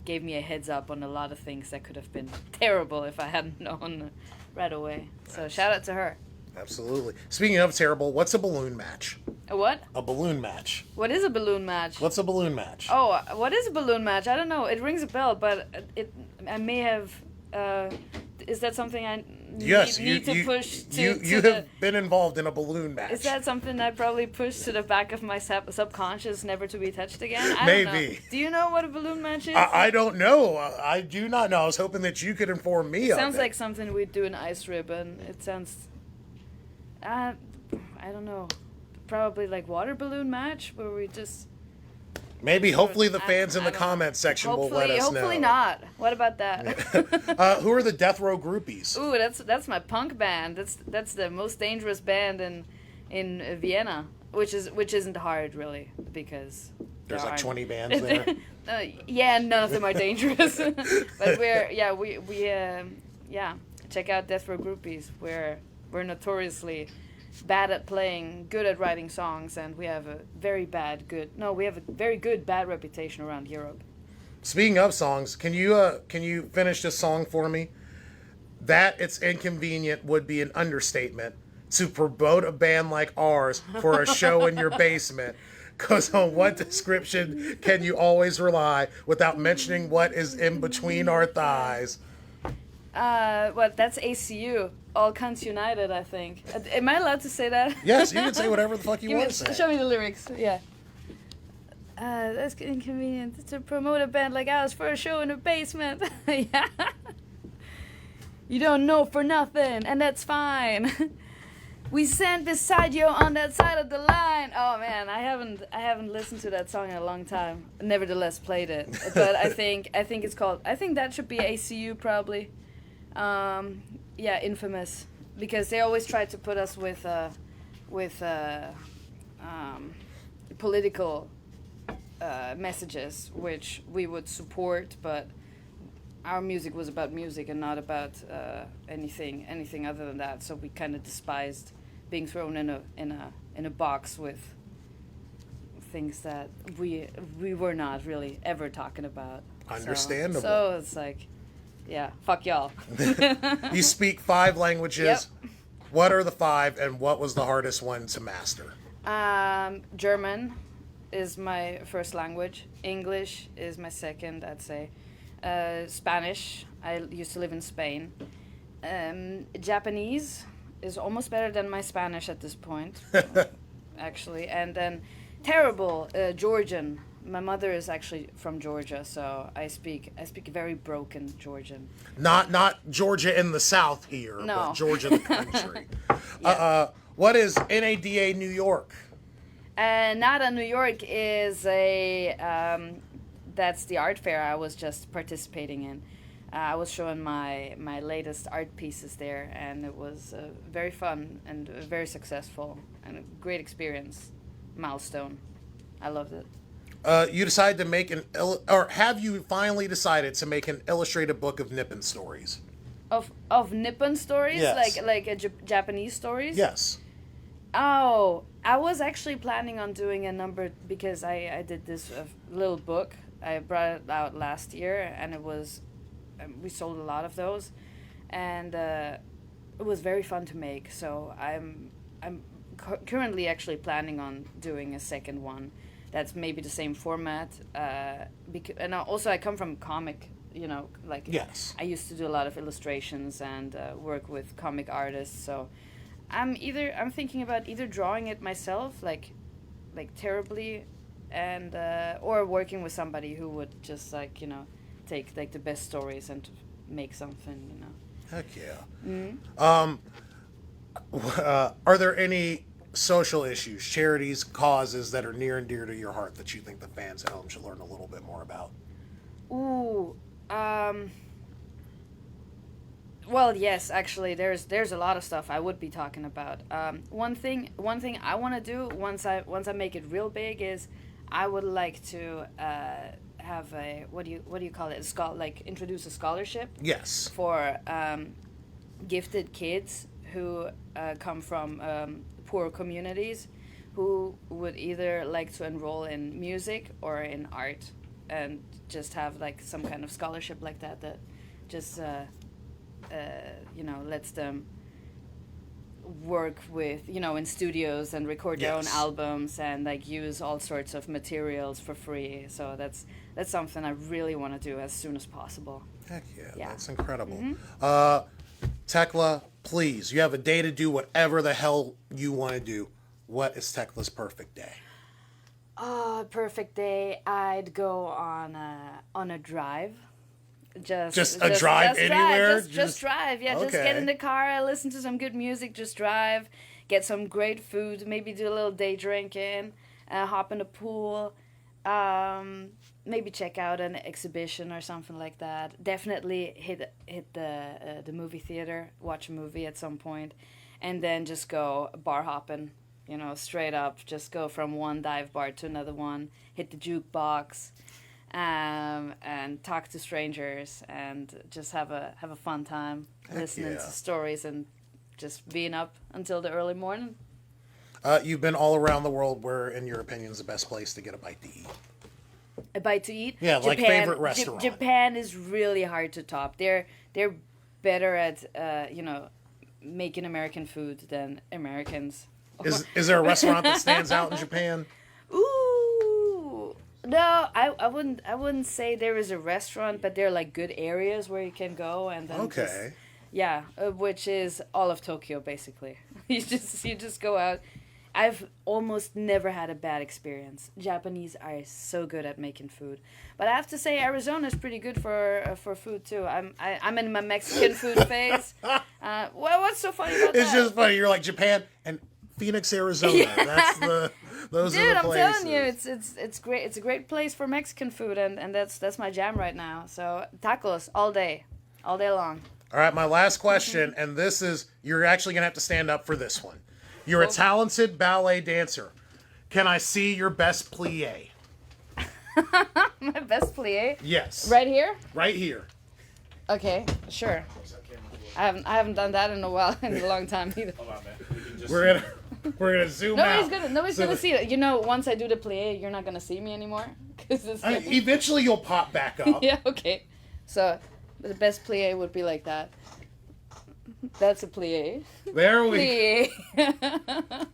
gave me a heads up on a lot of things that could have been terrible if I hadn't known right away. So shout out to her. Absolutely. Speaking of terrible, what's a balloon match? A what? A balloon match. What is a balloon match? What's a balloon match? Oh, what is a balloon match? I don't know. It rings a bell, but I may have. Is that something I Yes, need to push to, you to the, have been involved in a balloon match. Is that something I probably pushed to the back of my subconscious, never to be touched again? I don't Maybe. know. Do you know what a balloon match is? I don't know. I do not know. I was hoping that you could inform me of it. Sounds like something we'd do in Ice Ribbon. It sounds, I don't know, probably like water balloon match where we just. Maybe, hopefully, the I- fans in I the don't comment section will let us know. Hopefully not. What about that? Who are the Death Row groupies? Ooh, that's my punk band. That's the most dangerous band in Vienna, which isn't hard really because There's there like aren't- 20 bands there. Yeah, none of them are dangerous. But check out Death Row Groupies. We're notoriously bad at playing, good at writing songs, and we have a very good bad reputation around Europe. Speaking of songs, can you finish this song for me? That it's inconvenient would be an understatement to promote a band like ours for a show in your basement. Because on what description can you always rely without mentioning what is in between our thighs? That's ACU. All Cunts United, I think. Am I allowed to say that? Yes, you can say whatever the fuck you Give me- want to say. Show me the lyrics. Yeah. That's inconvenient to promote a band like ours for a show in a basement. Yeah. You don't know for nothing, and that's fine. We stand beside you on that side of the line. Oh man, I haven't listened to that song in a long time. Nevertheless, played it. But I think it's called. I think that should be ACU probably. Yeah, infamous, because they always try to put us with political messages, which we would support, but our music was about music and not about anything other than that. So we kind of despised being thrown in a box with things that we were not really ever talking about. Understandable. So it's like, yeah, fuck y'all. You speak 5 languages. Yep. What are the 5, and what was the hardest one to master? German is my first language. English is my second, I'd say. Spanish, I used to live in Spain. Japanese is almost better than my Spanish at this point, actually. And then terrible Georgian. My mother is actually from Georgia, so I speak very broken Georgian. Not Georgia in the South here, No. but Georgia the country. Yeah. What is NADA New York? NADA New York is that's the art fair I was just participating in. I was showing my latest art pieces there, and it was very fun and very successful and a great experience. Milestone. I loved it. You decided to make or have you finally decided to make an illustrated book of Nippon stories? Of Nippon stories, Yes. like Japanese stories. Yes. Oh, I was actually planning on doing a number because I did this little book. I brought it out last year, and it was we sold a lot of those, and it was very fun to make. So I'm currently actually planning on doing a second one. That's maybe the same format. And also I come from comic, like Yes. I used to do a lot of illustrations and work with comic artists. So I'm thinking about either drawing it myself, like terribly, and or working with somebody who would just take like the best stories and make something. Heck yeah. Mm-hmm. Are there any social issues, charities, causes that are near and dear to your heart that you think the fans at home should learn a little bit more about? Ooh, well, yes, actually, there's a lot of stuff I would be talking about. One thing I want to do once I make it real big is I would like to have a what do you call it? Introduce a scholarship. Yes. For gifted kids who come from poor communities, who would either like to enroll in music or in art, and just have like some kind of scholarship like that just lets them work with in studios and record their own Yes. albums and like use all sorts of materials for free. So that's something I really want to do as soon as possible. Heck yeah, Yeah. that's incredible. Thekla, please, you have a day to do whatever the hell you want to do. What is Thekla's perfect day? Oh, perfect day. I'd go on a drive. Just drive anywhere? Just drive. Yeah, just get in the car, listen to some good music, just drive, get some great food, maybe do a little day drinking, hop in the pool, maybe check out an exhibition or something like that. Definitely hit the movie theater, watch a movie at some point, and then just go bar hopping. Straight up, just go from one dive bar to another one, hit the jukebox, and talk to strangers, and just have a fun time listening to stories and just being up until the early morning. You've been all around the world. Where, in your opinion, is the best place to get a bite to eat? A bite to eat? Yeah, like favorite restaurant. Japan is really hard to top. They're better at making American food than Americans. Is there a restaurant that stands out in Japan? Ooh, no, I wouldn't say there is a restaurant, but there are like good areas where you can go and then which is all of Tokyo basically. You just go out. I've almost never had a bad experience. Japanese are so good at making food, but I have to say Arizona is pretty good for food too. I'm in my Mexican food phase. What's so funny about that? It's just funny. You're like Japan and Phoenix, Arizona. Yeah. Those are the places. Dude, I'm telling you, it's great. It's a great place for Mexican food, and that's my jam right now. So tacos all day long. All right, my last question, and this is, you're actually gonna have to stand up for this one. You're a talented ballet dancer. Can I see your best plie? My best plie? Yes. Right here? Right here. Okay, sure. I haven't done that in a while, in a long time either. Hold on, man. We're gonna zoom out. Nobody's gonna see it. Once I do the plie, you're not gonna see me anymore. Eventually, you'll pop back up. Yeah. Okay. So, the best plie would be like that. That's a plie. There we go.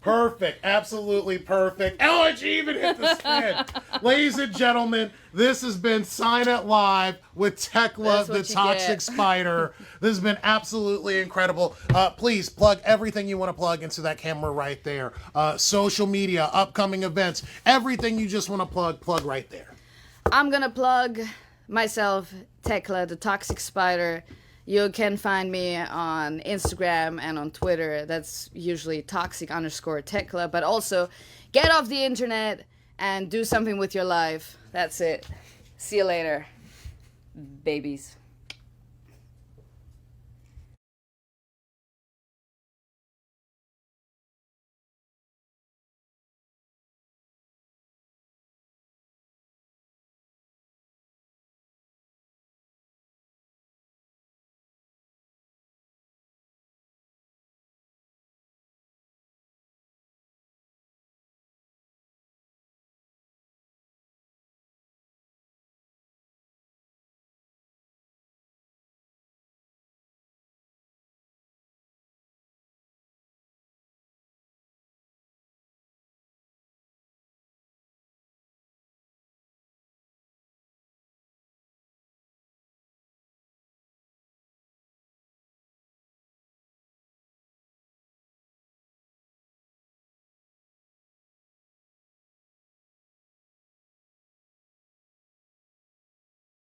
Perfect. Absolutely perfect. Oh, and she even hit the spin. Ladies and gentlemen, this has been Sign It Live with Thekla, the Toxic Spider. This has been absolutely incredible. Please plug everything you want to plug into that camera right there. Social media, upcoming events, everything you just want to plug right there. I'm going to plug myself, Thekla, the Toxic Spider. You can find me on Instagram and on Twitter. That's usually toxic_Thekla. But also, get off the internet and do something with your life. That's it. See you later, babies.